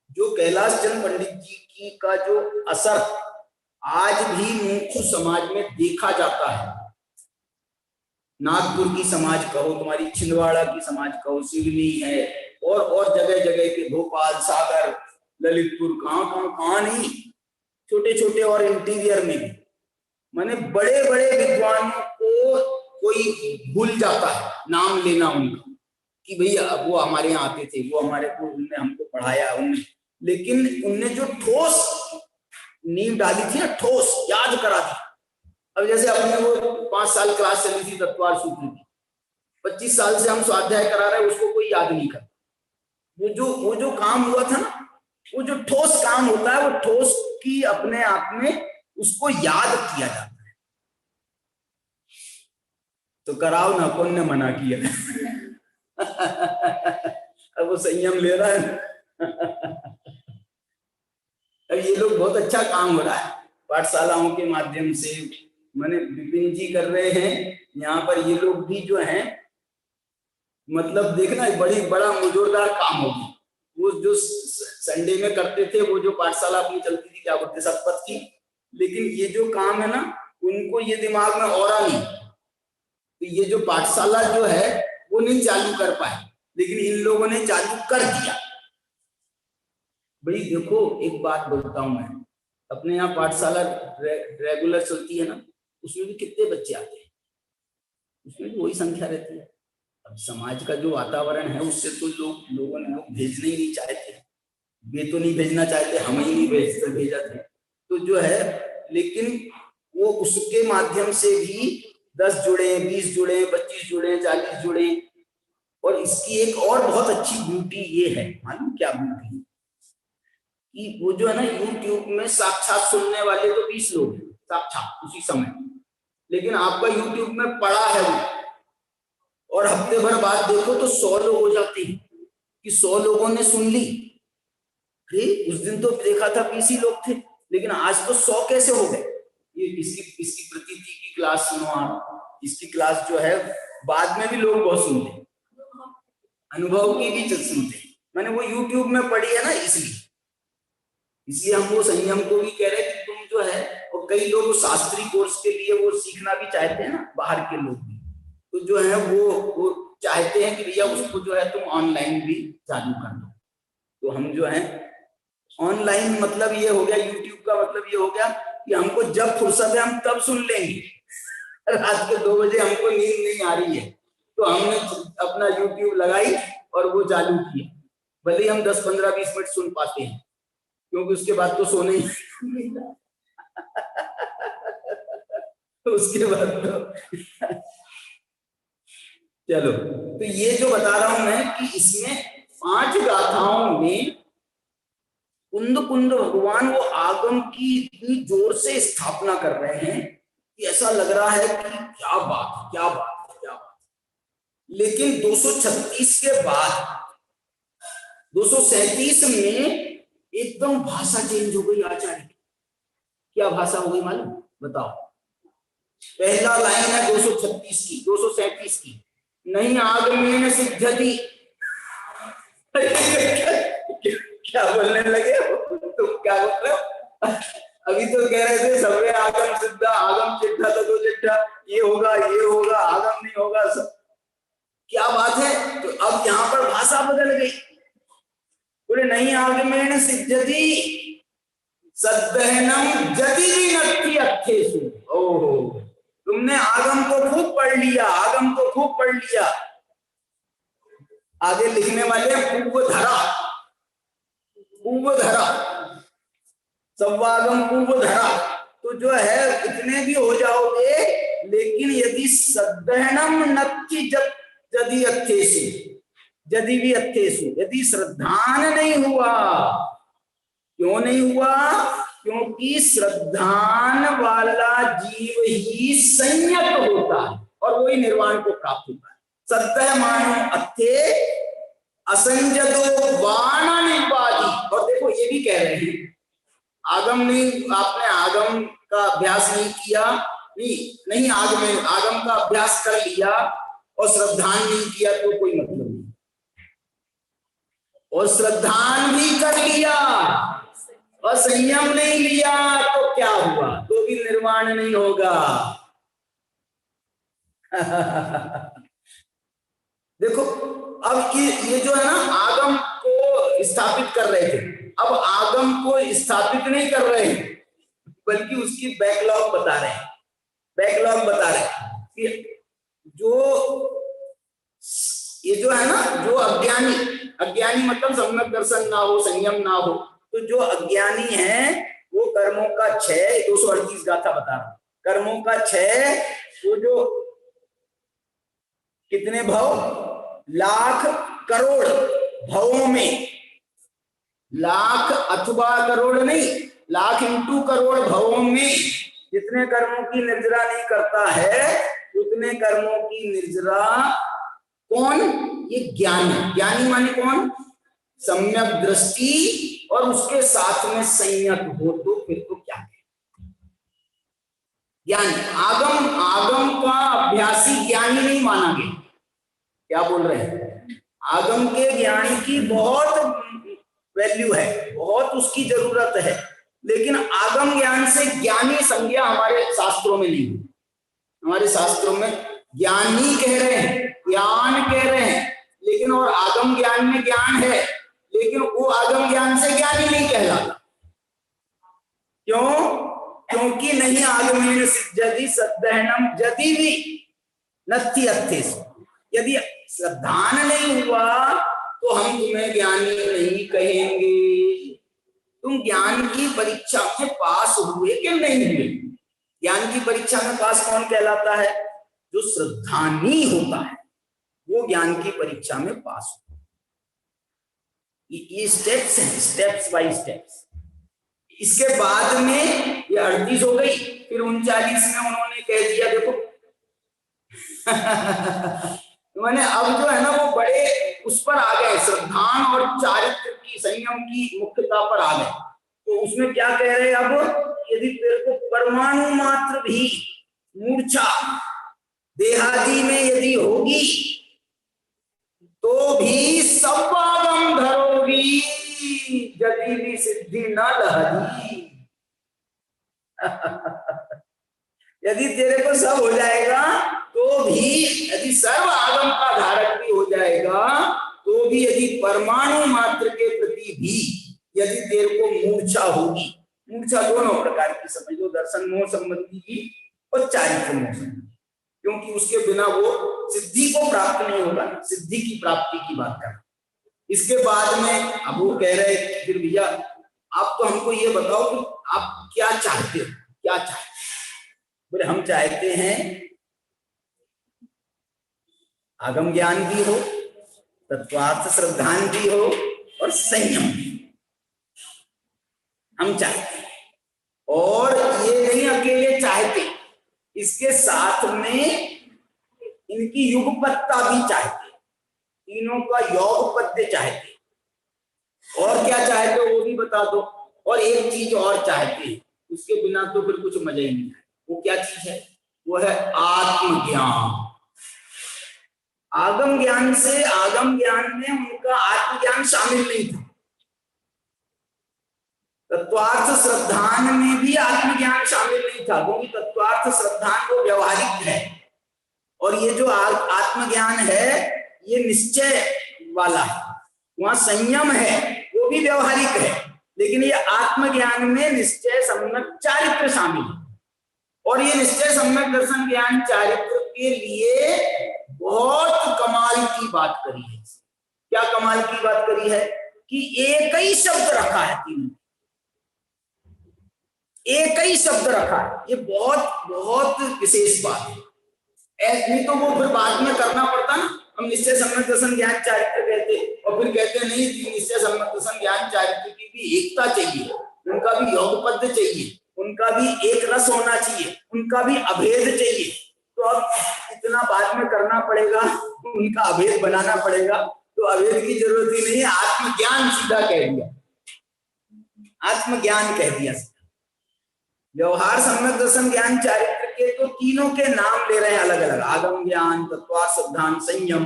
जो कैलाश चंद पंडित जी की का जो असर आज भी मुमुक्षु समाज में देखा जाता है। नागपुर की समाज कहो, तुम्हारी छिंदवाड़ा की समाज कहो, सिवनी है, और जगह जगह के भोपाल, सागर, ललितपुर, कहाँ नहीं, छोटे छोटे और इंटीरियर में भी, माने बड़े बड़े विद्वानों को कोई भूल जाता है नाम लेना उनका कि भैया वो हमारे यहाँ आते थे, वो हमारे को, उनने हमको पढ़ाया, उनने, लेकिन उनने जो ठोस नींव डाली थी ना, ठोस याद करा दी। अब जैसे अपने वो 5 साल क्लास चली थी तत्वार सूत्र की, 25 साल से हम स्वाध्याय करा रहे हैं, उसको कोई याद नहीं करता। वो जो काम हुआ था ना, वो जो ठोस काम होता है, वो ठोस की अपने आप में उसको याद किया जाता है। तो कराओ ना, कौन ने मना किया? अब वो संयम ले रहा है। अब ये लोग बहुत अच्छा काम हो रहा है पाठशालाओं के माध्यम से, माने विपिन जी कर रहे हैं यहाँ पर, ये लोग भी जो हैं, मतलब देखना बड़ा जोरदार काम होगी। वो जो संडे में करते थे, वो जो पाठशाला अपनी चलती थी, क्या बोलते, सतपथ की, लेकिन ये जो काम है ना, उनको ये दिमाग में और नहीं, तो ये जो पाठशाला जो है वो नहीं चालू कर पाए, लेकिन इन लोगों ने चालू कर दिया। भाई देखो, एक बात बोलता हूं मैं, अपने यहाँ पाठशाला रेगुलर चलती है ना, उसमें भी कितने बच्चे आते हैं, उसमें भी वही संख्या रहती है। अब समाज का जो वातावरण है, उससे तो लोग भेजना ही नहीं चाहते, वे तो नहीं भेजना चाहते, हम ही नहीं भेजा थे, तो जो है, लेकिन वो उसके माध्यम से भी 10 जुड़े, 20 जुड़े, 25 जुड़े, 40 जुड़े। और इसकी एक और बहुत अच्छी ब्यूटी ये है, मालूम क्या ब्यूटी, कि वो जो है ना, यूट्यूब में साक्षात सुनने वाले तो 20 लोग हैं साक्षात उसी समय, लेकिन आपका यूट्यूब में पड़ा है वो, और हफ्ते भर बाद देखो तो 100 लोग हो जाते हैं कि 100 लोगों ने सुन ली। अरे उस दिन तो देखा था 20 ही लोग थे, लेकिन आज तो 100 कैसे हो गए? ये इसकी प्रतीति की क्लास सुनो आप, इसकी क्लास जो है बाद में भी लोग बहुत सुनते हैं, अनुभव की भी सुनते हैं, मैंने वो यूट्यूब में पढ़ी है ना, इसलिए हम वो संयम को भी कह रहे हैं कि तुम जो है, और कई लोग शास्त्रीय कोर्स के लिए वो सीखना भी चाहते हैं ना, बाहर के लोग भी, तो जो है वो चाहते हैं कि भैया उसको जो है तुम ऑनलाइन भी चालू कर दो। तो हम जो है ऑनलाइन, मतलब ये हो गया, यूट्यूब का मतलब ये हो गया कि हमको जब फुर्सत है हम तब सुन लेंगे। रात के 2 बजे हमको नींद नहीं आ रही है, तो हमने अपना यूट्यूब लगाई और वो चालू किया, भले ही हम 10-15-20 मिनट सुन पाते हैं, क्योंकि उसके बाद तो सोने ही उसके बाद तो चलो। तो ये जो बता रहा हूं मैं कि इसमें 5 गाथाओं में कुंद भगवान वो आगम की इतनी जोर से स्थापना कर रहे हैं कि ऐसा लग रहा है कि क्या बात, क्या बात, क्या बात। लेकिन 236 के बाद 237 में एकदम भाषा चेंज हो गई आचार्य। क्या भाषा हो गई मालूम? बताओ। पहला लाइन है 237 की, नहीं आगमेन सिद्धति। क्या बोलने लगे तुम? क्या बोल रहे हो? अभी तो कह रहे थे सबे आगम सिद्धा, आगम चिट्ठा तो चिट्ठा, ये होगा, आगम नहीं होगा सब। क्या बात है? तो अब यहाँ पर भाषा बदल गई, बोले नहीं आगमेन सिद्धति सद्दहनम जदि नत्थि अर्थेषु। ओहो, तुमने आगम को खूब पढ़ लिया, आगम को खूब पढ़ लिया। आगे लिखने वाले पूर्व धरा, सवागम पूर्व धरा। तो जो है इतने भी हो जाओगे, लेकिन यदि सद्दहनम नत्थि जदि अर्थेषु, यदि भी अर्थेषु, यदि श्रद्धान नहीं हुआ। क्यों नहीं हुआ? क्योंकि श्रद्धान वाला जीव ही संयत होता है और वही निर्वाण को प्राप्त होता है। सद्दह मानो अत्थे असंजतो वाना निपादी। और देखो ये भी कह रहे हैं आगम नहीं, आपने आगम का अभ्यास नहीं किया, नहीं आगम का अभ्यास कर लिया और श्रद्धान नहीं किया तो कोई मतलब नहीं। और श्रद्धान भी कर लिया असंयम नहीं लिया तो क्या हुआ, तो भी निर्वाण नहीं होगा। देखो अब ये जो है ना, आगम को स्थापित कर रहे थे, अब आगम को स्थापित नहीं कर रहे हैं, बल्कि उसकी बैकलॉग बता रहे हैं। बैकलॉग बता रहे हैं कि ये जो है ना, जो अज्ञानी मतलब सम्यक दर्शन ना हो, संयम ना हो, तो जो अज्ञानी है वो कर्मों का क्षय, 238 गाथा बता रहा हूं, कर्मों का क्षय, वो जो कितने भव, लाख करोड़ भवों में, लाख अथवा करोड़ नहीं, लाख इंटू करोड़ भवों में जितने कर्मों की निर्जरा नहीं करता है, उतने कर्मों की निर्जरा कौन, ये ज्ञानी माने कौन, सम्यक दृष्टि और उसके साथ में संयत हो, तो फिर तो क्या है ज्ञानी। आगम का अभ्यासी ज्ञानी नहीं माना गया। क्या बोल रहे हैं, आगम के ज्ञानी की बहुत वैल्यू है, बहुत उसकी जरूरत है, लेकिन आगम ज्ञान से ज्ञानी संज्ञा हमारे शास्त्रों में नहीं है। हमारे शास्त्रों में ज्ञानी कह रहे हैं, ज्ञान कह रहे हैं, लेकिन और आगम ज्ञान में ज्ञान है, लेकिन वो आगम ज्ञान से ज्ञानी नहीं कहलाता। क्यों? क्योंकि नहीं आगमेन सिद्ध्यति सद्दहनम यदि भी नत्थि अर्थेस। यदि श्रद्धान नहीं हुआ तो हम तुम्हें ज्ञानी नहीं कहेंगे। तुम ज्ञान की परीक्षा में पास हुए कि नहीं हुए? ज्ञान की परीक्षा में पास कौन कहलाता है? जो श्रद्धानी होता है वो ज्ञान की परीक्षा में पास होता है। ये स्टेप्स हैं, स्टेप्स बाय स्टेप्स। इसके बाद में ये 38 हो गई, फिर 39 में उन्होंने कह दिया देखो मैंने अब जो है ना वो बड़े उस पर आ गए, श्रद्धान और चारित्र की, संयम की मुख्यता पर आ गए। तो उसमें क्या कह रहे हैं, अब यदि तेरे को परमाणु मात्र भी मूर्छा देहादि में यदि होगी तो भी सब आगम धरोगी, यदि भी सिद्धि न लहरी। यदि तेरे को सब हो जाएगा तो भी, यदि सर्व आगम का धारक भी हो जाएगा तो भी, यदि परमाणु मात्र के प्रति भी यदि तेरे को मूर्छा होगी, मूर्छा दोनों प्रकार की समझ लो, दर्शन मोह संबंधी की और चारित्र मोह संबंधी, क्योंकि उसके बिना वो सिद्धि को प्राप्त नहीं होगा। सिद्धि की प्राप्ति की बात कर। इसके बाद में अब वो कह रहे फिर भैया आप तो हमको ये बताओ कि आप क्या चाहते हो, क्या चाहते हो? बोले हम चाहते हैं आगम ज्ञान भी हो, तत्वार्थ श्रद्धान भी हो और संयम भी हम चाहते हैं। और ये नहीं अकेले चाहते, इसके साथ में इनकी युगपत्ता भी चाहते, तीनों का योग पद्य चाहते। और क्या चाहते हो वो भी बता दो। और एक चीज और चाहते हैं, उसके बिना तो फिर कुछ मजा ही नहीं है। वो क्या चीज है? वो है आत्मज्ञान। आगम ज्ञान से, आगम ज्ञान में उनका आत्मज्ञान शामिल नहीं था। तत्वार्थ श्रद्धान में भी आत्मज्ञान शामिल नहीं था, क्योंकि तत्वार्थ श्रद्धान वो व्यवहारिक है और ये जो आत्मज्ञान है ये निश्चय वाला है। वहां संयम है वो भी व्यवहारिक है, लेकिन ये आत्मज्ञान में निश्चय सम्यक चारित्र शामिल है। और ये निश्चय सम्यक दर्शन ज्ञान चारित्र के लिए बहुत कमाल की बात करी है। क्या कमाल की बात करी है? कि एक ही शब्द रखा है, तीनों एक ही शब्द रखा है। ये बहुत बहुत विशेष बात है। नहीं तो वो फिर बाद में करना पड़ता ना, हम निश्चय सम्यक दर्शन ज्ञान चारित्र कहते और फिर कहते नहीं निश्चय सम्यक दर्शन ज्ञान चारित्र की भी एकता चाहिए, उनका भी योग पद्य चाहिए, उनका भी एक रस होना चाहिए, उनका भी अभेद चाहिए। तो अब इतना बाद में करना पड़ेगा, उनका अभेद बनाना पड़ेगा, तो अभेद की जरूरत ही नहीं है। आत्मज्ञान सीधा कह दिया, आत्मज्ञान कह दिया। व्यवहार सम्यक दर्शन ज्ञान चारित्र के तो तीनों के नाम ले रहे हैं अलग अलग, आगम ज्ञान, तत्वार्थ श्रद्धान, संयम।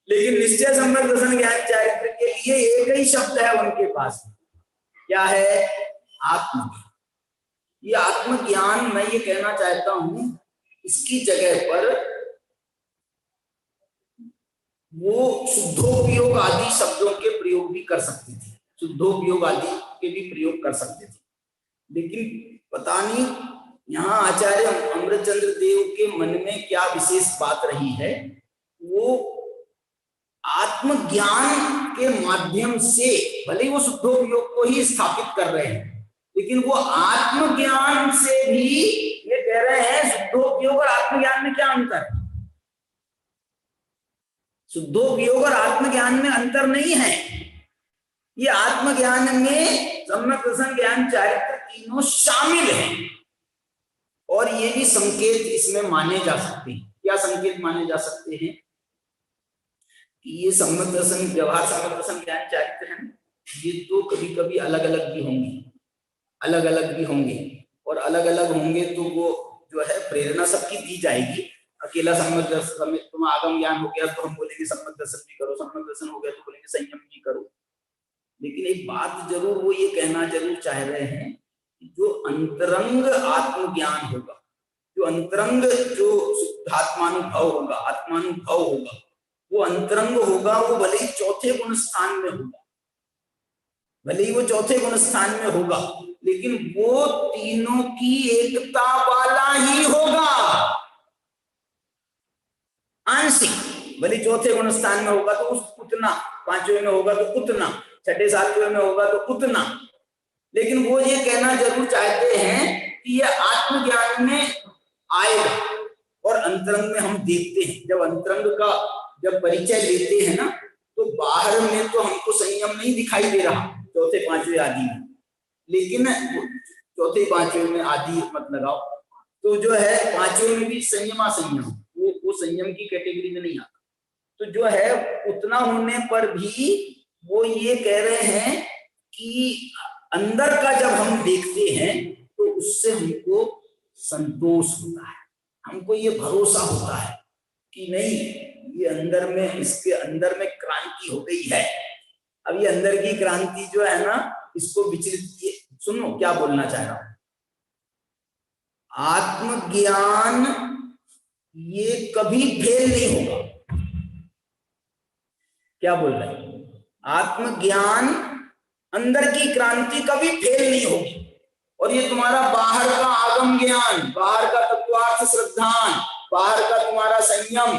लेकिन निश्चय सम्यक दर्शन ज्ञान चारित्र के लिए एक ही शब्द है उनके पास। क्या है? आत्मज्ञान। ये आत्मज्ञान मैं ये कहना चाहता हूं, इसकी जगह पर वो शुद्धोपयोग आदि शब्दों के प्रयोग भी कर सकती थी, शुद्धोपयोग आदि के भी प्रयोग कर सकते थे, लेकिन पता नहीं यहाँ आचार्य अमृतचंद्र देव के मन में क्या विशेष बात रही है। वो आत्मज्ञान के माध्यम से भले ही वो शुद्धोपयोग को ही स्थापित कर रहे हैं, लेकिन वो आत्मज्ञान से भी ये कह रहे हैं शुद्धोपयोग और आत्मज्ञान में क्या अंतर है। शुद्धोपयोग और आत्मज्ञान में अंतर नहीं है। ये आत्मज्ञान में सम्यक दर्शन, ज्ञान, चारित्र तीनों शामिल हैं। और ये भी संकेत इसमें माने जा सकते हैं। क्या संकेत माने जा सकते हैं कि ये सम्यक दर्शन, व्यवहार सम्यक दर्शन, ज्ञान, चारित्र है, ये तो कभी कभी अलग अलग भी होंगे, अलग अलग भी होंगे, और अलग अलग होंगे तो वो जो है प्रेरणा सबकी दी जाएगी। अकेला सम्यक दर्शन, तुम आगम ज्ञान हो गया तो हम बोलेंगे सम्यक दर्शन भी करो, सम्यक दर्शन हो गया तो बोलेंगे संयम भी करो। लेकिन एक बात जरूर वो ये कहना जरूर चाह रहे हैं, जो अंतरंग आत्मज्ञान होगा, जो अंतरंग जो शुद्धात्मानुभव होगा, आत्मानुभव होगा, वो अंतरंग होगा, वो भले ही चौथे गुण स्थान में होगा, भले ही वो चौथे गुण स्थान में होगा, लेकिन वो तीनों की एकता वाला ही होगा। आंशिक, भले चौथे गुण स्थान में होगा तो उतना, पांचवें में होगा तो उतना, छठे सातवें में होगा तो उतना, लेकिन वो ये कहना जरूर चाहते हैं कि ये आत्मज्ञान में आएगा। और अंतरंग में हम देखते हैं, जब अंतरंग का जब परिचय लेते हैं ना, तो बाहर में तो हमको संयम नहीं दिखाई दे रहा चौथे पांचवें आदि में, लेकिन चौथे पांचवें में आदि मत लगाओ, तो जो है पांचवें में भी संयम असंयम, वो संयम की कैटेगरी में नहीं आता। तो जो है उतना होने पर भी वो ये कह रहे हैं कि अंदर का जब हम देखते हैं तो उससे हमको संतोष होता है, हमको ये भरोसा होता है कि नहीं, ये अंदर में, इसके अंदर में क्रांति हो गई है। अब ये अंदर की क्रांति जो है ना, इसको विचलित, सुनो क्या बोलना चाह रहा हूं। आत्मज्ञान ये कभी फेल नहीं होगा। क्या बोल रहे हैं? आत्मज्ञान, अंदर की क्रांति कभी फेल नहीं होगी। और ये तुम्हारा बाहर का आगम ज्ञान, बाहर का तत्वार्थ श्रद्धान, बाहर का तुम्हारा संयम,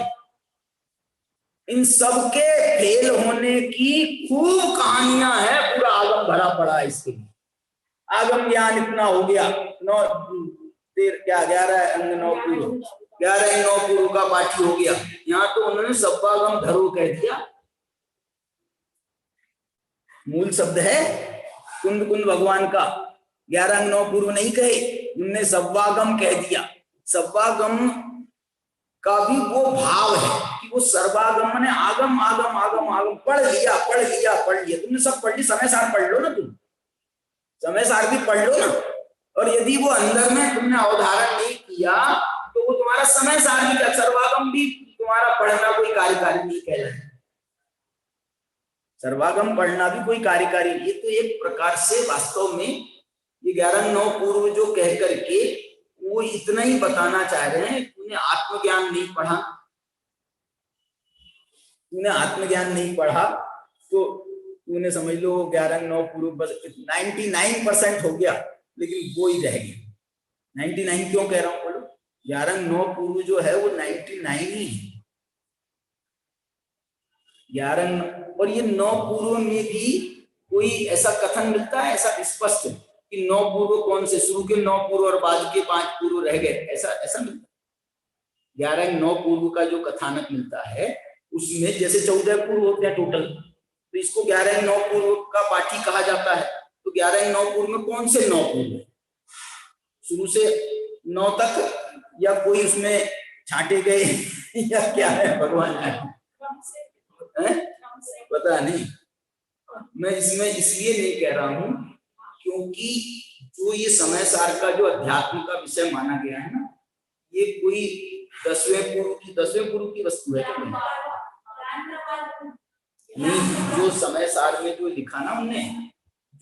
इन सब के फेल होने की खूब कहानियां हैं, पूरा आगम भरा पड़ा है इसके लिए। आगम ज्ञान इतना हो गया, 11 अंग 9 पूर्व, 11 अंग 9 पूर्व का पाठी हो गया। यहाँ तो उन्होंने सब्बागम धरो कह दिया, मूल शब्द है कुंद कुंद भगवान का, 11 अंग 9 पूर्व नहीं कहे, उन्होंने सब्बागम कह दिया। सब्बागम का भी वो भाव है कि वो सर्वागम माने आगम आगम आगम आगम, पढ़ लिया पढ़ लिया पढ़ लिया, तुमने सब पढ़ ली, समय सार पढ़ लो ना, तुम समय सार भी पढ़ लो ना। और यदि वो अंदर में तुमने अवधारण नहीं किया तो वो तुम्हारा समय सार भी क्या, सर्वागम भी तुम्हारा पढ़ना कोई कार्यकारी नहीं कहलाए, सर्वागम पढ़ना भी कोई कार्यकारी। ये तो एक प्रकार से वास्तव में ये 11 अंग 9 पूर्व जो कह करके वो इतना ही बताना चाह रहे हैं, तूने आत्मज्ञान नहीं पढ़ा, तूने आत्मज्ञान नहीं पढ़ा तो तूने समझ लो 11 अंग 9 पूर्व बस 99% हो गया, लेकिन वो ही रह गया। 99 क्यों कह रहा हूं बोलो? 11 अंग 9 पूर्व जो है वो 99 ही है। 11 और ये 9 पूर्व में भी कोई ऐसा कथन मिलता है ऐसा स्पष्ट कि 9 पूर्व कौन से, शुरू के 9 पूर्व और बाद के 5 पूर्व रह गए, ऐसा मिलता है? 11 अंग 9 पूर्व का जो कथानक मिलता है उसमें जैसे 14 पूर्व होते हैं टोटल, तो इसको 11 अंग 9 पूर्व का पाठी कहा जाता है। तो 11 अंग 9 पूर्व में कौन से 9 पूर्व है? शुरू से 9 तक, या कोई उसमें छांटे गए या क्या है, भगवान है पता नहीं। मैं इसमें इसलिए नहीं कह रहा हूं क्योंकि जो ये समय सार का जो अध्यात्म का विषय माना गया है ना, ये कोई 10वें पूर्व की वस्तु है क्या? नहीं, जो समय सार में जो लिखा ना उनने,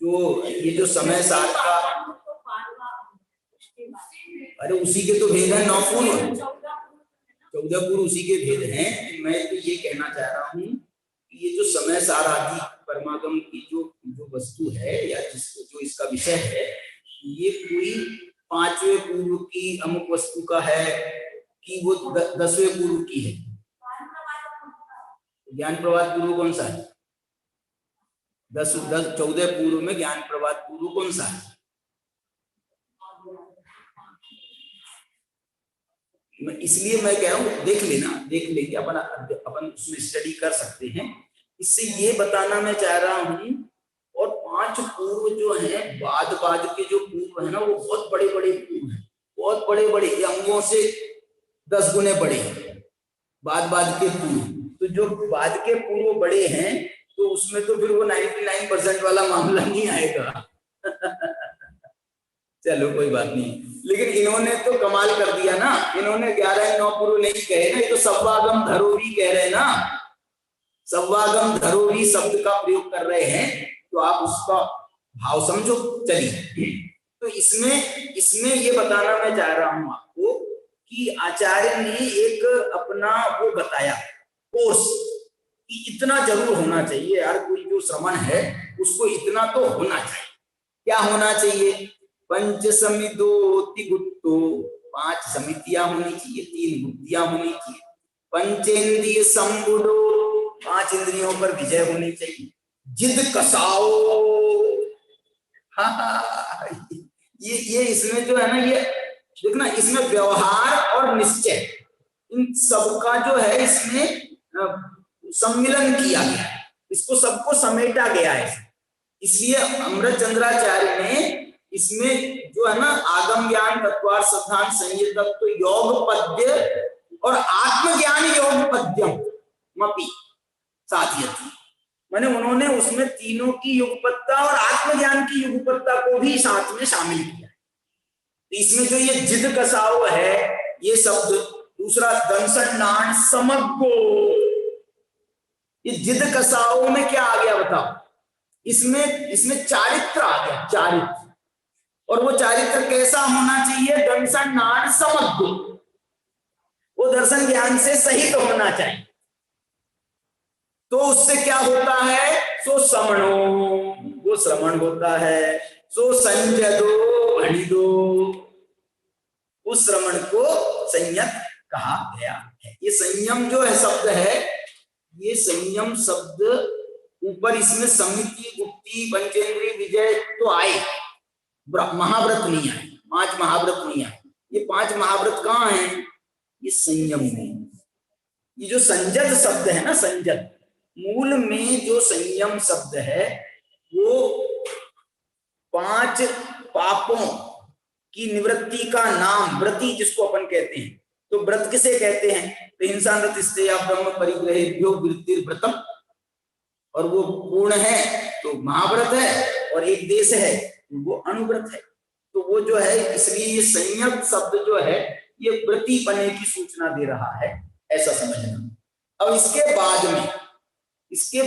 जो ये जो समय सात का, अरे उसी के तो भेद है 9 पूर्व 14 पूर्व, उसी के भेद हैं। मैं तो ये कहना चाह रहा हूँ कि ये जो समय सार आदि परमागम की जो जो वस्तु है या जिसको जो इसका विषय है, ये कोई 5वें पूर्व की अमुक वस्तु का है कि वो 10वें पूर्व की है। ज्ञान प्रवाद पूर्व कौन सा है? 14 पूर्व में ज्ञान प्रवाद पूर्व कौन सा है? इसलिए मैं कह रहा हूँ देख लेना, देख लेंगे अपन उसमें स्टडी कर सकते हैं। इससे ये बताना मैं चाह रहा हूँ, और 5 पूर्व जो है बाद के जो पूर्व है ना, वो बहुत बड़े बड़े पूर्व हैं, बहुत बड़े बड़े अंगों से 10 गुने बड़े हैं बाद के पूर्व। तो जो बाद के पूर्व बड़े हैं तो उसमें तो फिर वो 99% वाला मामला नहीं आएगा। चलो कोई बात नहीं, लेकिन इन्होंने तो कमाल कर दिया ना, इन्होंने 11-9 पूर्व नहीं कहे ना, ये तो सव्वागम धरोवी कह रहे हैं ना, सव्वागम धरोवी शब्द का प्रयोग कर रहे हैं। तो आप उसका भाव समझो। चलिए, तो इसमें ये बताना मैं चाह रहा हूं आपको कि आचार्य ने एक अपना वो बताया कोर्स कि इतना जरूर होना चाहिए यार, कोई जो श्रवण है उसको इतना तो होना चाहिए। क्या होना चाहिए? पंच समिदोति गुप्तो, 5 समितियां होनी चाहिए, 3 गुप्तियां होनी चाहिए। पंचेंद्रिय संबुडो, 5 इंद्रियों पर विजय होनी चाहिए। जिद कसाओ, हाँ ये इसमें जो है ना, ये देखना, इसमें व्यवहार और निश्चय इन सबका जो है इसमें सम्मिलन किया गया है, इसको सबको समेटा गया है। इसलिए अमृत चंद्राचार्य ने इसमें जो है ना आगम ज्ञान तत्वार्थ सिद्धांत संयत तत्व योग पद्य और आत्मज्ञान योग पद्यम मपि साध्यति, माने उन्होंने उसमें तीनों की युगपत्ता और आत्मज्ञान की युगपत्ता को भी साथ में शामिल किया। तो इसमें जो ये जिद कसाओ है ये शब्द, दूसरा दंसन समग्गो, ये जिद कसाओ में क्या आ गया बताओ? इसमें चारित्र आ गया, चारित्र। और वो चारित्र कैसा होना चाहिए? दंसन नाण समग्गो, वो दर्शन ज्ञान से सहित तो होना चाहिए। तो उससे क्या होता है? सो श्रवणो, वो श्रवण होता है। सो संयदो भणिदो, उस श्रवण को संयत कहा गया है। ये संयम जो है शब्द है, ये संयम शब्द ऊपर इसमें समिति गुप्ति पंचेंद्रिय विजय तो आए, महाव्रत नहीं आए, 5 महाव्रत नहीं आए। ये 5 महाव्रत कहाँ हैं? ये संयम में। ये जो संजत शब्द है ना, संजत मूल में जो संयम शब्द है वो 5 पापों की निवृत्ति का नाम व्रति जिसको अपन कहते हैं। तो व्रत किसे कहते हैं? तो हिंसा व्रत स्त्रिया ब्रह्म परिग्रहेभ्यो वृत्तिर्व्रतम, और वो पूर्ण है तो महाव्रत है, और एक देश है वो अनुव्रत है। तो वो जो है, इसलिए ये संयम शब्द जो है ये व्रति बने की सूचना दे रहा है, ऐसा समझना। अब इसके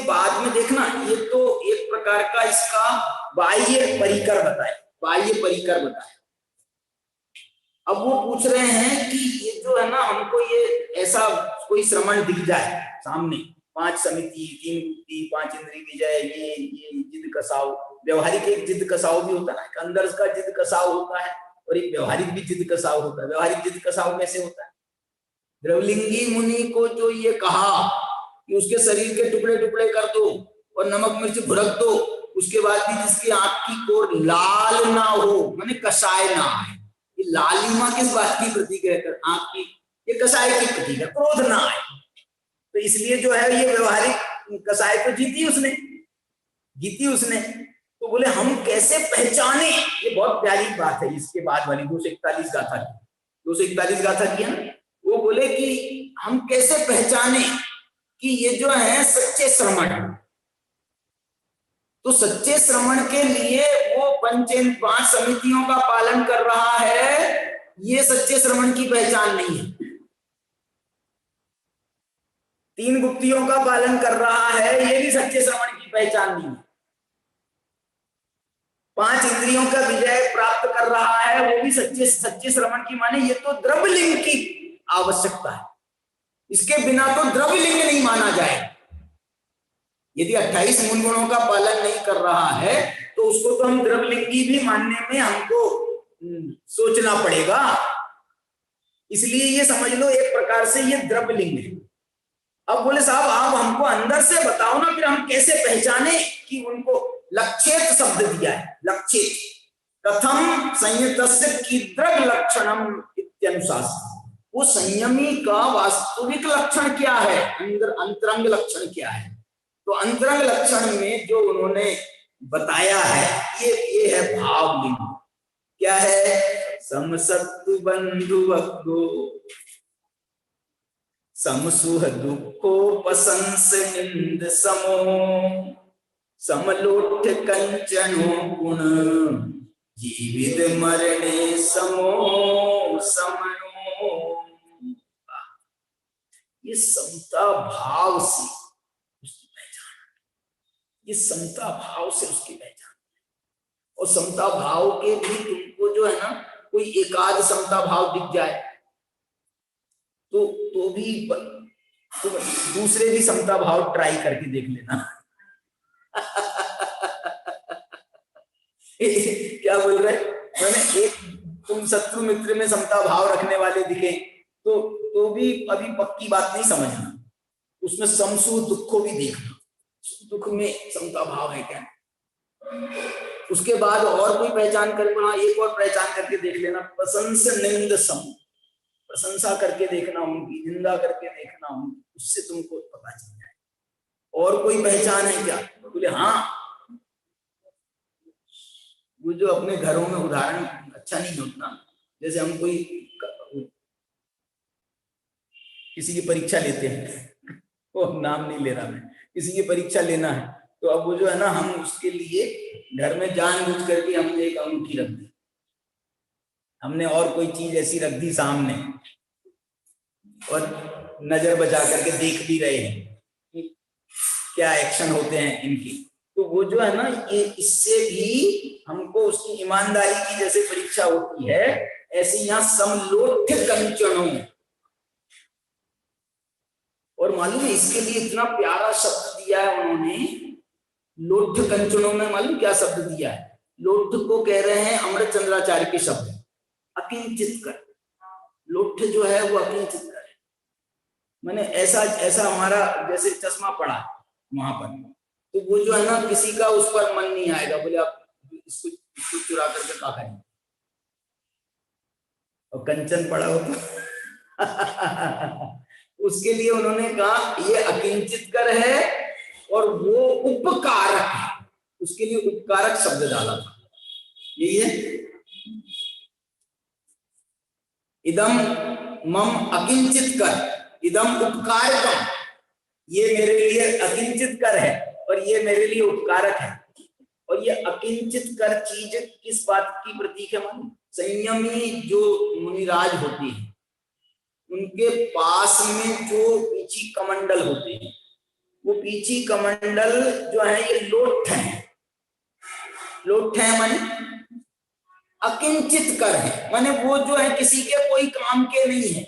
बाद में देखना, ये तो एक प्रकार का इसका बाह्य परिकर बताए। अब वो पूछ रहे हैं कि ये जो है ना, हमको ये ऐसा कोई श्रवण दिख जाए सामने, 5 समिति, 3 गुप्ति, 5 इंद्रिय विजय, ये जिद कसाव, व्यवहारिक एक जिद कसाव भी होता है ना, अंदर का जिद कसाव होता है और एक व्यवहारिक भी जिद कसाव होता है। व्यवहारिक जिद कसाव कैसे होता है? द्रवलिंगी मुनि को जो ये कहा कि उसके शरीर के टुकड़े टुकड़े कर दो और नमक मिर्च भुरक दो, उसके बाद भी जिसकी आंख की कोर लाल ना हो, माने कसाय ना आए। ये लालिमा किस बात की प्रतीक है? आंख की, ये कसाय की प्रतीक है, क्रोध ना आए। तो इसलिए जो है ये व्यवहारिक कसाय को जीती उसने। तो बोले हम कैसे पहचाने? ये बहुत प्यारी बात है इसके बाद वाली 241 गाथा की है ना। वो बोले कि हम कैसे पहचाने कि ये जो है सच्चे श्रवण। तो सच्चे श्रवण के लिए वो 5 समितियों का पालन कर रहा है, ये सच्चे श्रवण की पहचान नहीं है। 3 गुप्तियों का पालन कर रहा है, ये भी सच्चे श्रवण की पहचान नहीं है। 5 इंद्रियों का विजय प्राप्त कर रहा है, वो भी सच्चे श्रवण की माने, ये तो द्रव्यलिंग की आवश्यकता है, इसके बिना तो द्रव्यलिंग नहीं माना जाए। यदि 28 मूल गुणों का पालन नहीं कर रहा है तो उसको तो हम द्रव्यलिंगी भी मानने में हमको सोचना पड़ेगा। इसलिए ये समझ लो एक प्रकार से ये द्रव्यलिंग है। अब बोले साहब आप हमको अंदर से बताओ ना, फिर हम कैसे पहचाने कि उनको लक्षेत शब्द दिया है। लक्षेत कथम संयतस्य कीदृग लक्षणम इत्यनुशासन, वो संयमी का वास्तविक लक्षण क्या है, अंतरंग लक्षण क्या है। तो अंतरंग लक्षण में जो उन्होंने बताया है ये है भावलिंग। क्या है? समसत्तु बंधुवग्गो समसुह दुःखोपशंस निंद समो समलोठ कंचनो गुण जीवित मरणे समो समनो। ये समता भाव से उसकी पहचान, ये समता भाव से उसकी पहचान। और समता भाव के भी तुमको जो है ना कोई एकाध समता भाव दिख जाए तो भी तो दूसरे भी समता भाव ट्राई करके देख लेना। क्या बोल रहे? मैंने एक तुम शत्रु मित्र में समता भाव रखने वाले दिखे तो भी अभी पक्की बात नहीं समझना, उसमें समसु दुख को भी देखना, दुख में समता भाव है क्या। उसके बाद और कोई पहचान कर, एक और पहचान करके देख लेना, प्रशंस निंद सम, प्रशंसा करके देखना उनकी, निंदा करके देखना उनकी, उससे तुमको पता चल जाए। और कोई पहचान है क्या? बोले हाँ, वो जो अपने घरों में उदाहरण अच्छा नहीं होता, जैसे हम कोई किसी की परीक्षा लेते हैं, वो नाम नहीं ले रहा मैं, किसी की परीक्षा लेना है तो अब वो जो है ना हम उसके लिए घर में जानबूझ करके हमने एक अंगूठी रख दी, हमने और कोई चीज ऐसी रख दी सामने और नजर बचा करके देख भी रहे हैं कि क्या एक्शन होते हैं इनकी। तो वो जो है ना ये इससे भी हमको उसकी ईमानदारी की जैसे परीक्षा होती है, ऐसे यहाँ समलोठ कंचनों, और मालूम है इसके लिए इतना प्यारा शब्द दिया है उन्होंने, लोठ कंचनों में मालूम क्या शब्द दिया है? लोठ को कह रहे हैं अमृत चंद्राचार्य के शब्द, अकिंचित कर। लोठ जो है वो अकिंचित कर है, मैंने ऐसा हमारा जैसे चश्मा पड़ा वहां पर, तो वो जो है ना किसी का उस पर मन नहीं आएगा, बोले आप इसको चुरा करके क्या करेंगे, और कंचन पड़ा हो तो उसके लिए उन्होंने कहा ये अकिंचित कर है और वो उपकारक है, उसके लिए उपकारक शब्द डाला था। यही है इदम मम अकिंचित कर, इदम उपकारकम, ये मेरे लिए अकिंचित कर है और ये मेरे लिए उपकारक है। और ये अकिंचित कर चीज किस बात की प्रतीक है? मालूम? संयमी जो मुनिराज होती है उनके पास में जो पीछी कमंडल होते हैं, वो पीछी कमंडल जो है ये लोठ है। लोठ है माने अकिंचित कर है, माने वो जो है किसी के कोई काम के नहीं है।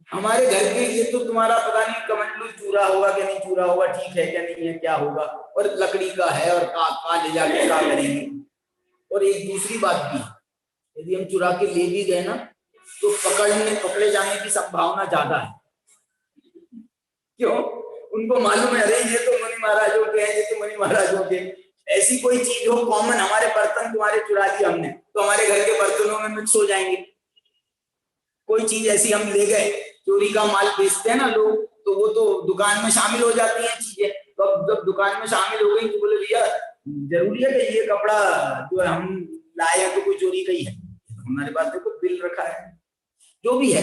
हमारे घर के ये तो तुम्हारा पता नहीं कमंडलू चूरा होगा कि नहीं चूरा होगा, ठीक है क्या नहीं है क्या होगा, और लकड़ी का है और का ले जाके क्या करेंगे। और एक दूसरी बात भी, यदि हम चुरा के ले भी गए ना तो पकड़े जाने की संभावना ज्यादा है। क्यों? उनको मालूम है अरे ये तो मुनि महाराजों के हैं, ये तो मुनि महाराजों के। ऐसी कोई चीज हो कॉमन, हमारे बर्तन तुम्हारे चुरा लिए हमने तो हमारे घर के बर्तनों में मिक्स हो जाएंगे। कोई चीज ऐसी हम ले गए, चोरी का माल बेचते हैं ना लोग, तो वो तो दुकान में शामिल हो जाती हैं चीजें। तो अब जब दुकान में शामिल हो गई तो बोले भैया जरूरी है कि ये कपड़ा जो हम लाए हैं तो कोई चोरी का ही है, हमारे पास देखो बिल रखा है, जो भी है।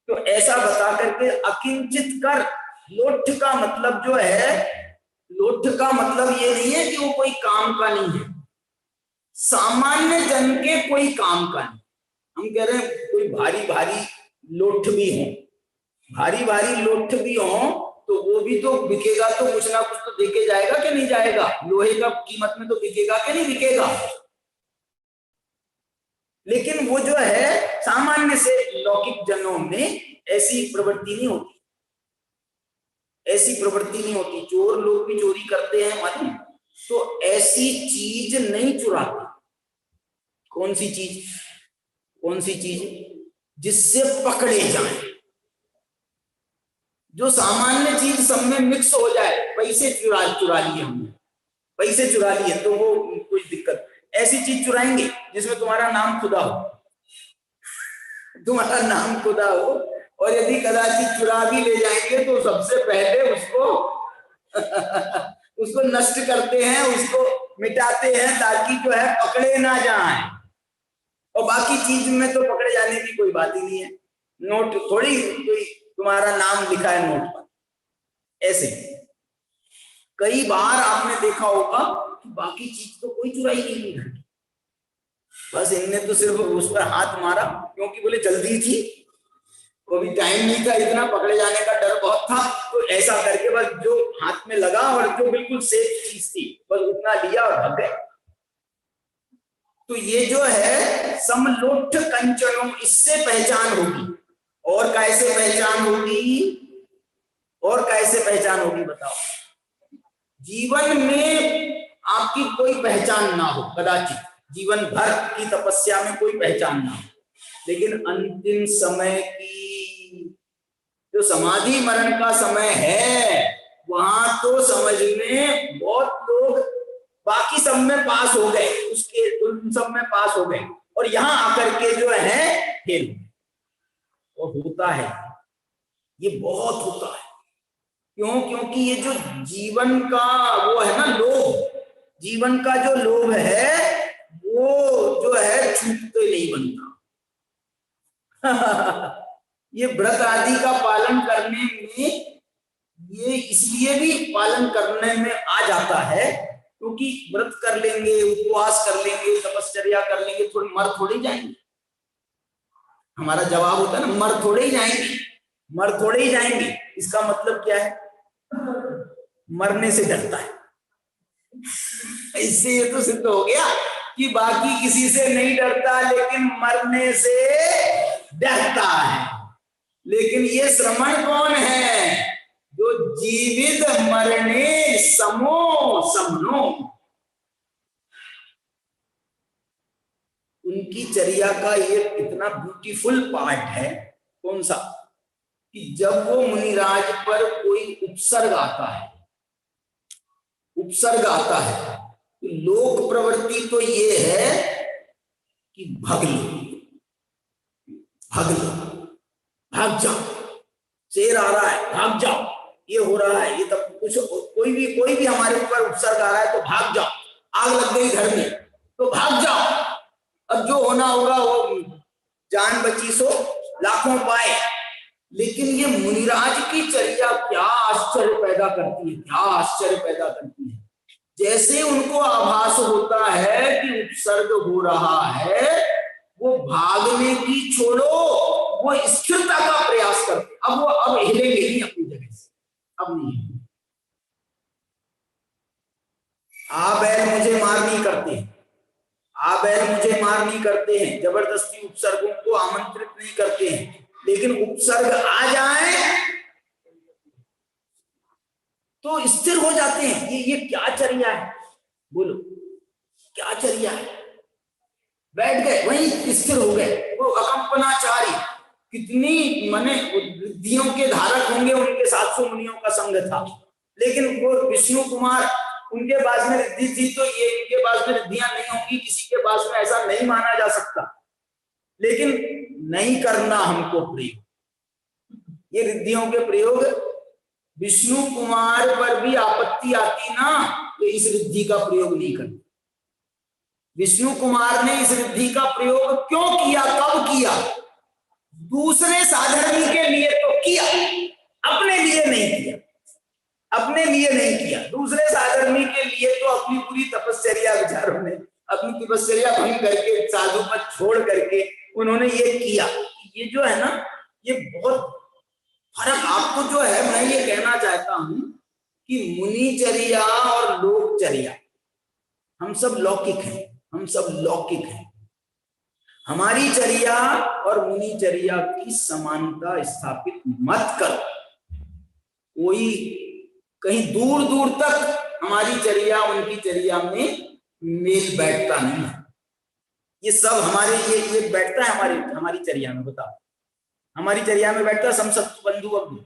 तो ऐसा बता करके अकिंचित कर, लोठ का मतलब जो है, लोठ का मतलब ये नहीं है कि वो कोई काम का नहीं है, सामान्य जन के कोई काम का नहीं। हम कह रहे हैं कोई भारी भारी लोठ भी हो, भारी भारी लोठ भी हो तो वो भी तो बिकेगा, तो कुछ ना कुछ तो देके जाएगा कि नहीं जाएगा? लोहे का कीमत में तो बिकेगा कि नहीं बिकेगा? लेकिन वो जो है सामान्य से लौकिक जनों में ऐसी प्रवृत्ति नहीं होती, ऐसी प्रवृत्ति नहीं होती। चोर लोग भी चोरी करते हैं मालूम, तो ऐसी चीज नहीं चुराते। कौन सी चीज? कौन सी चीज? जिससे पकड़े जाएं। जो सामान्य चीज सब में मिक्स हो जाए, पैसे चुरा लिए हमने, पैसे चुरा लिए तो वो कुछ दिक्कत। ऐसी चीज चुराएंगे जिसमें तुम्हारा नाम खुदा हो, तुम्हारा नाम खुदा हो, और यदि कदाचित चुरा भी ले जाएंगे तो सबसे पहले उसको उसको नष्ट करते हैं, उसको मिटाते हैं ताकि जो है पकड़े ना जाएं। और बाकी चीज में तो पकड़े जाने की कोई बात ही नहीं है। नोट थोड़ी कोई तुम्हारा नाम लिखा है नोट पर, ऐसे कई बार आपने देखा होगा कि बाकी चीज तो कोई चुराई नहीं घर की, बस इनने तो सिर्फ उस पर हाथ मारा क्योंकि बोले जल्दी थी, कोई टाइम नहीं था, इतना पकड़े जाने का डर बहुत था, तो ऐसा करके बस जो हाथ में लगा और जो बिल्कुल सेफ चीज थी बस उतना लिया और भाग गए। तो ये जो है समलोठ कंचनों, इससे पहचान होगी। और कैसे पहचान होगी? और कैसे पहचान होगी बताओ? जीवन में आपकी कोई पहचान ना हो, कदाचित जीवन भर की तपस्या में कोई पहचान ना हो, लेकिन अंतिम समय की जो समाधि मरण का समय है, वहां तो समझ में बहुत लोग बाकी सब में पास हो गए, उसके उन सब में पास हो गए, और यहां आकर के जो है फेल। और होता है, ये बहुत होता है। क्यों? क्योंकि ये जो जीवन का वो है ना लोभ, जीवन का जो लोभ है वो जो है छूटते नहीं बनता। ये व्रत आदि का पालन करने में, ये इसलिए भी पालन करने में आ जाता है क्योंकि व्रत कर लेंगे, उपवास कर लेंगे, तपश्चर्या कर लेंगे, थोड़ी मर थोड़ी जाएंगे। हमारा जवाब होता है ना, मर थोड़े ही जाएंगे, मर थोड़े ही जाएंगे। इसका मतलब क्या है? मरने से डरता है। इससे ये तो सिद्ध हो गया कि बाकी किसी से नहीं डरता, लेकिन मरने से डरता है। लेकिन ये श्रमण कौन है? जो जीवित मरने समो समनो। उनकी चर्या का ये इतना ब्यूटीफुल पार्ट है। कौन सा? कि जब वो मुनिराज पर कोई उपसर्ग आता है, उपसर्ग आता है, तो लोक प्रवृत्ति तो ये है कि भाग लो, भाग लो, भाग जाओ, शेर आ रहा है भाग जाओ, ये हो रहा है, ये तब कुछ कोई भी हमारे ऊपर उपसर्ग आ रहा है तो भाग जाओ, आग लग गई घर में तो भाग जाओ, अब जो होना होगा वो जान बची सो लाखों पाए। लेकिन ये मुनिराज की चर्या क्या आश्चर्य पैदा करती है, क्या आश्चर्य पैदा करती है। जैसे उनको आभास होता है कि उपसर्ग हो रहा है, वो भागने की छोड़ो, वो स्थिरता का प्रयास करते। अब हिलेंगे नहीं अपनी जगह से, अब नहीं। आ बैल मुझे मार नहीं करते हैं, आ बैल मुझे मार नहीं करते हैं, जबरदस्ती उपसर्गों को आमंत्रित नहीं करते हैं। लेकिन उपसर्ग आ जाए तो स्थिर हो जाते हैं। ये क्या चर्या है? बोलो क्या चर्या है? बैठ गए वहीं स्थिर हो गए। वो अकंपनाचारी कितनी माने रिद्धियों के धारक होंगे, उनके 700 मुनियों का संघ था, लेकिन वो विष्णु कुमार, उनके पास में रिद्धि थी तो ये इनके पास में रिद्धियां नहीं होंगी, किसी के पास में ऐसा नहीं माना जा सकता। लेकिन नहीं करना हमको प्रयोग, ये रिद्धियों के प्रयोग। विष्णु कुमार पर भी आपत्ति आती ना तो इस रिद्धि का प्रयोग नहीं करते। विष्णु कुमार ने इस रिद्धि का प्रयोग क्यों किया, कब किया? दूसरे साधर्मी के लिए तो किया, अपने लिए नहीं किया, अपने लिए नहीं किया। दूसरे साधर्मी के लिए तो अपनी पूरी तपस्या विचारों ने अपनी तपस्या भंग करके, साधु पद छोड़ करके उन्होंने ये किया। ये जो है ना, ये बहुत फर्क आपको जो है, मैं ये कहना चाहता हूं कि मुनिचर्या और लोकचर्या, हम सब लौकिक हैं, हम सब लौकिक हैं। हमारी चर्या और मुनिचर्या की समानता स्थापित मत करो। कोई कहीं दूर दूर तक हमारी चर्या उनकी चर्या में मेल बैठता नहीं है। ये सब हमारे ये बैठता है हमारी चर्या में, बताओ हमारी चर्या में बैठता है समसत्व बंधु अग्नि,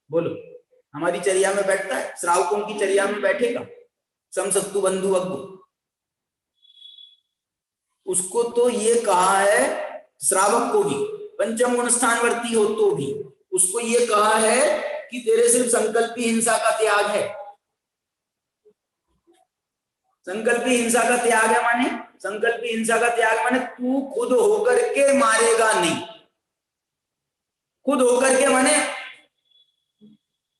बोलो हमारी चर्या में बैठता है? श्रावकों की चर्या में बैठेगा समसत्व बंधु अग्नि? उसको तो ये कहा है, श्रावक को भी, पंचम गुण स्थानवर्ती हो तो भी उसको ये कहा है कि तेरे सिर्फ संकल्पी हिंसा का त्याग है। संकल्पी हिंसा का त्याग है माने, संकल्पी हिंसा का त्याग माने तू खुद होकर के मारेगा नहीं। खुद होकर के माने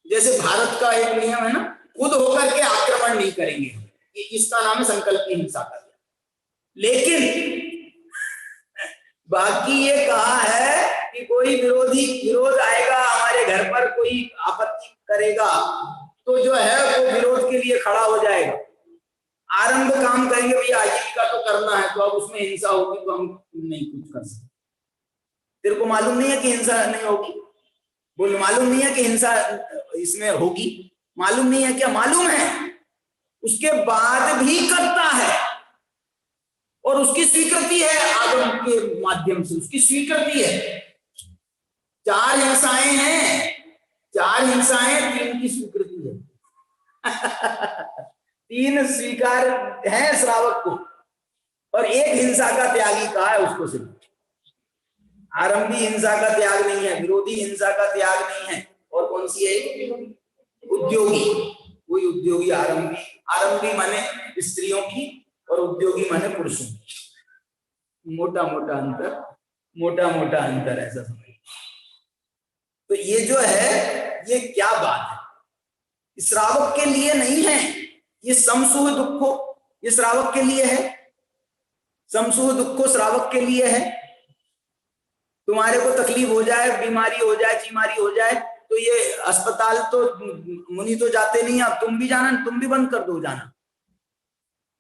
जैसे भारत का एक नियम है ना, खुद होकर के आक्रमण नहीं करेंगे, इसका नाम है संकल्पी हिंसा का त्याग। लेकिन बाकी ये कहा है कि कोई विरोध आएगा हमारे घर पर, कोई आपत्ति करेगा तो जो है वो विरोध के लिए खड़ा हो जाएगा। आरंभ काम करेंगे, भैया आजीविका तो करना है, तो अब उसमें हिंसा होगी तो हम नहीं कुछ कर सकते। तेरे को मालूम नहीं है कि हिंसा नहीं होगी? बोल, मालूम नहीं है कि हिंसा इसमें होगी? मालूम नहीं है क्या? मालूम है, उसके बाद भी करता है और उसकी स्वीकृति है, आगम के माध्यम से उसकी स्वीकृति है। 4 हिंसाएं हैं, 4 हिंसाएं, 3 की स्वीकृति है। 3 स्वीकार है श्रावक को और 1 हिंसा का त्यागी कहा है उसको। सिर्फ आरंभी हिंसा का त्याग नहीं है, विरोधी हिंसा का त्याग नहीं है। और कौन सी है? उद्योगी। कोई उद्योगी आरंभी माने स्त्रियों की और उद्योगी माने पुरुषों की। मोटा मोटा अंतर ऐसा समझ। तो ये जो है, ये क्या बात है? श्रावक के लिए नहीं है ये समसूह दुखो, ये श्रावक के लिए है। समसूह दुखो श्रावक के लिए है। तुम्हारे को तकलीफ हो जाए, बीमारी हो जाए, चीमारी हो जाए, तो ये अस्पताल तो मुनि तो जाते नहीं, अब तुम भी जाना, तुम भी बंद कर दो जाना,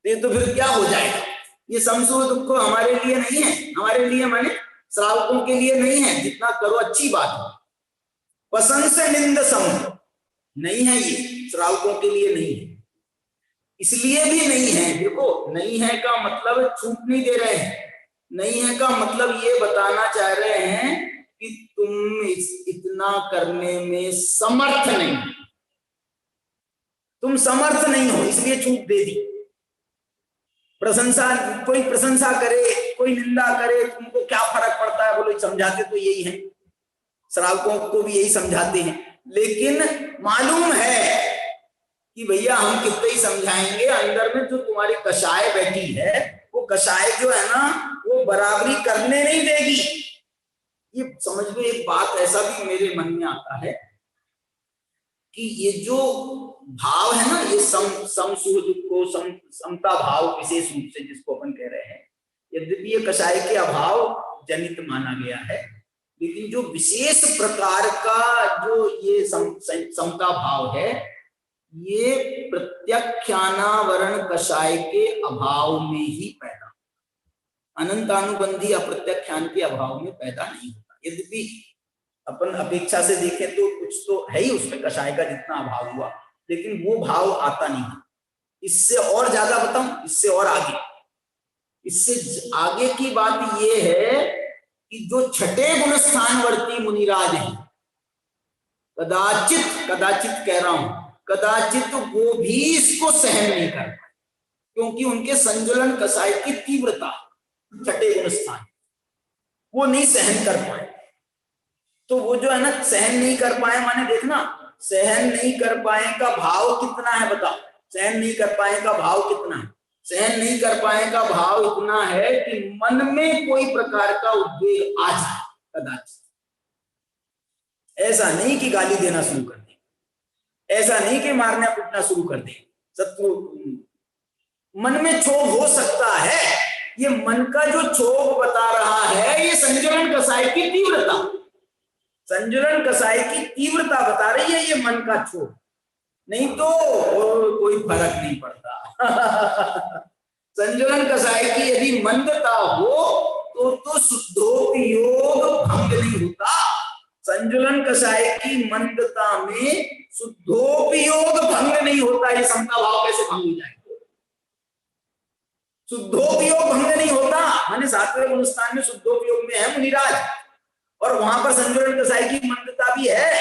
तो फिर क्या हो जाएगा? ये समसूह दुख हमारे लिए नहीं है, हमारे लिए माने श्रावकों के लिए नहीं है। जितना करो अच्छी बात है। पसंद से निंद सम नहीं है, ये श्रावकों के लिए नहीं है। इसलिए भी नहीं है, देखो नहीं है का मतलब छूट नहीं दे रहे हैं, नहीं है का मतलब ये बताना चाह रहे हैं कि तुम इतना करने में समर्थ नहीं, तुम समर्थ नहीं हो, इसलिए छूट दे दी। प्रशंसा, कोई प्रशंसा करे, कोई निंदा करे, तुमको क्या फर्क पड़ता है? बोलो, समझाते तो यही है, श्रावकों को भी यही समझाते हैं। लेकिन मालूम है कि भैया हम कितने ही समझाएंगे, अंदर में जो तुम्हारी कषाय बैठी है, वो कषाय जो है ना, वो बराबरी करने नहीं देगी। ये समझ में एक बात ऐसा भी मेरे मन में आता है कि ये जो भाव है ना, ये समसूह दुखो, समता भाव विशेष रूप से जिसको अपन कह रहे हैं, यद्यपि ये कषाय के अभाव जनित माना गया है, लेकिन जो विशेष प्रकार का जो ये समता भाव है, ये प्रत्याख्यानावरण कषाय के अभाव में ही पैदा, अनंतानुबंधी अप्रत्याख्यान के अभाव में पैदा नहीं होता। यद्यपि अपन अपेक्षा से देखें तो कुछ तो है ही उसमें कषाय का जितना अभाव हुआ, लेकिन वो भाव आता नहीं। इससे और ज्यादा बताऊं, इससे और आगे, इससे आगे की बात ये है कि जो छठे गुण स्थानवर्ती मुनिराज हैं, कदाचित कह रहा हूं, कदाचित वो भी इसको सहन नहीं कर पाए, क्योंकि उनके संजुलन कषाय की तीव्रता, छठे गुण स्थान, वो नहीं सहन कर पाए। तो वो जो है ना, सहन नहीं कर पाए माने देखना, सहन नहीं कर पाए का भाव कितना है बताओ? सहन नहीं कर पाए का भाव कितना है? सहन नहीं कर पाए का भाव इतना है कि मन में कोई प्रकार का उद्वेग आ जाए कदाचित। ऐसा नहीं कि गाली देना शुरू कर दे, ऐसा नहीं कि मारना पीटना शुरू कर दे शत्रु, मन में क्षोभ हो सकता है। ये मन का जो क्षोभ बता रहा है, ये संजुलन कषाय की तीव्रता, संजुलन कसाई की तीव्रता बता रही है ये मन का क्षोभ, नहीं तो कोई फर्क नहीं पड़ता। संजुलन कसाई की यदि मंदता हो तो शुद्धोपयोग भंग नहीं होता। संजुलन कसाई की मंदता में शुद्धोपयोग भंग नहीं होता। ये समता भाव कैसे भंग हो जाएगा? शुद्धोपयोग भंग नहीं होता, माने सातवें अनुष्ठान में शुद्धोपयोग में है मुनिराज, और वहां पर संजुलन कसाई की मंदता भी है।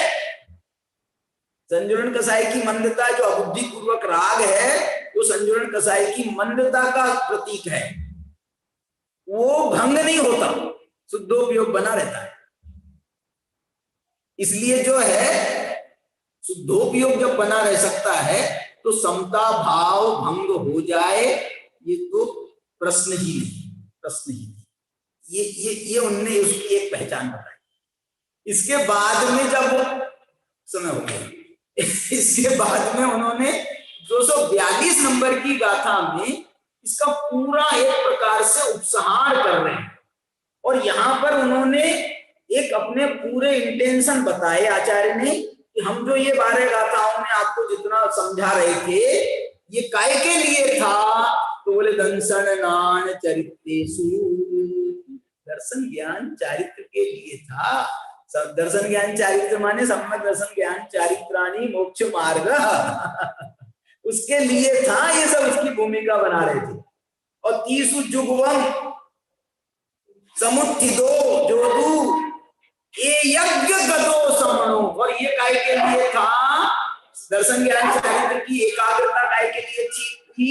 संजुलन कसाई की मंदता जो अबुद्धि पूर्वक राग है, वो संजुलन कसाई की मंदता का प्रतीक है, वो भंग नहीं होता, शुद्धोपयोग बना रहता है। इसलिए जो है शुद्धोपयोग जब बना रह सकता है तो समता भाव भंग हो जाए ये तो प्रश्न ही नहीं। ये उनने उसकी एक पहचान बताई। इसके बाद में जब समय हो गया, इसके बाद में उन्होंने 242 नंबर की गाथा में इसका पूरा एक प्रकार से उपसंहार कर रहे हैं, और यहां पर उन्होंने एक अपने पूरे इंटेंशन बताए आचार्य ने कि हम जो ये 12 गाथाओं में आपको जितना समझा रहे थे ये काय के लिए था, तो बोले दर्शन नान चरित्रेषु, दर्शन ज्ञान चारित्र के लिए था। सब दर्शन ज्ञान चारित्र माने सम्यक दर्शन ज्ञान चारित्राणि मोक्ष मार्ग, उसके लिए था ये सब, उसकी भूमिका बना रहे थे। और तीसु जुगवम समुत्थितो जोदु ये यज्ञ गतो समणो, और ये काय के लिए था? दर्शन ज्ञान चारित्र की एकाग्रता काय के लिए थी?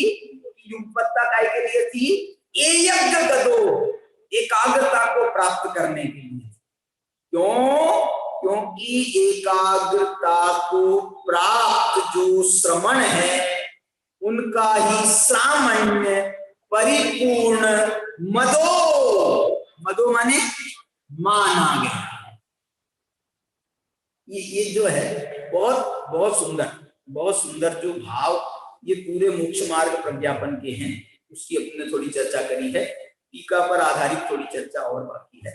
युगपत्ता काय के लिए थी? ये यज्ञ गतो, एकाग्रता को प्राप्त करने के लिए। क्यों? क्योंकि एकाग्रता को प्राप्त जो श्रमण है उनका ही सामान्य परिपूर्ण मदो माने माना गया। ये जो है बहुत सुंदर जो भाव ये पूरे मोक्ष मार्ग प्रज्ञापन के हैं, उसकी अपने थोड़ी चर्चा करी है। टीका पर आधारित थोड़ी चर्चा और बाकी है।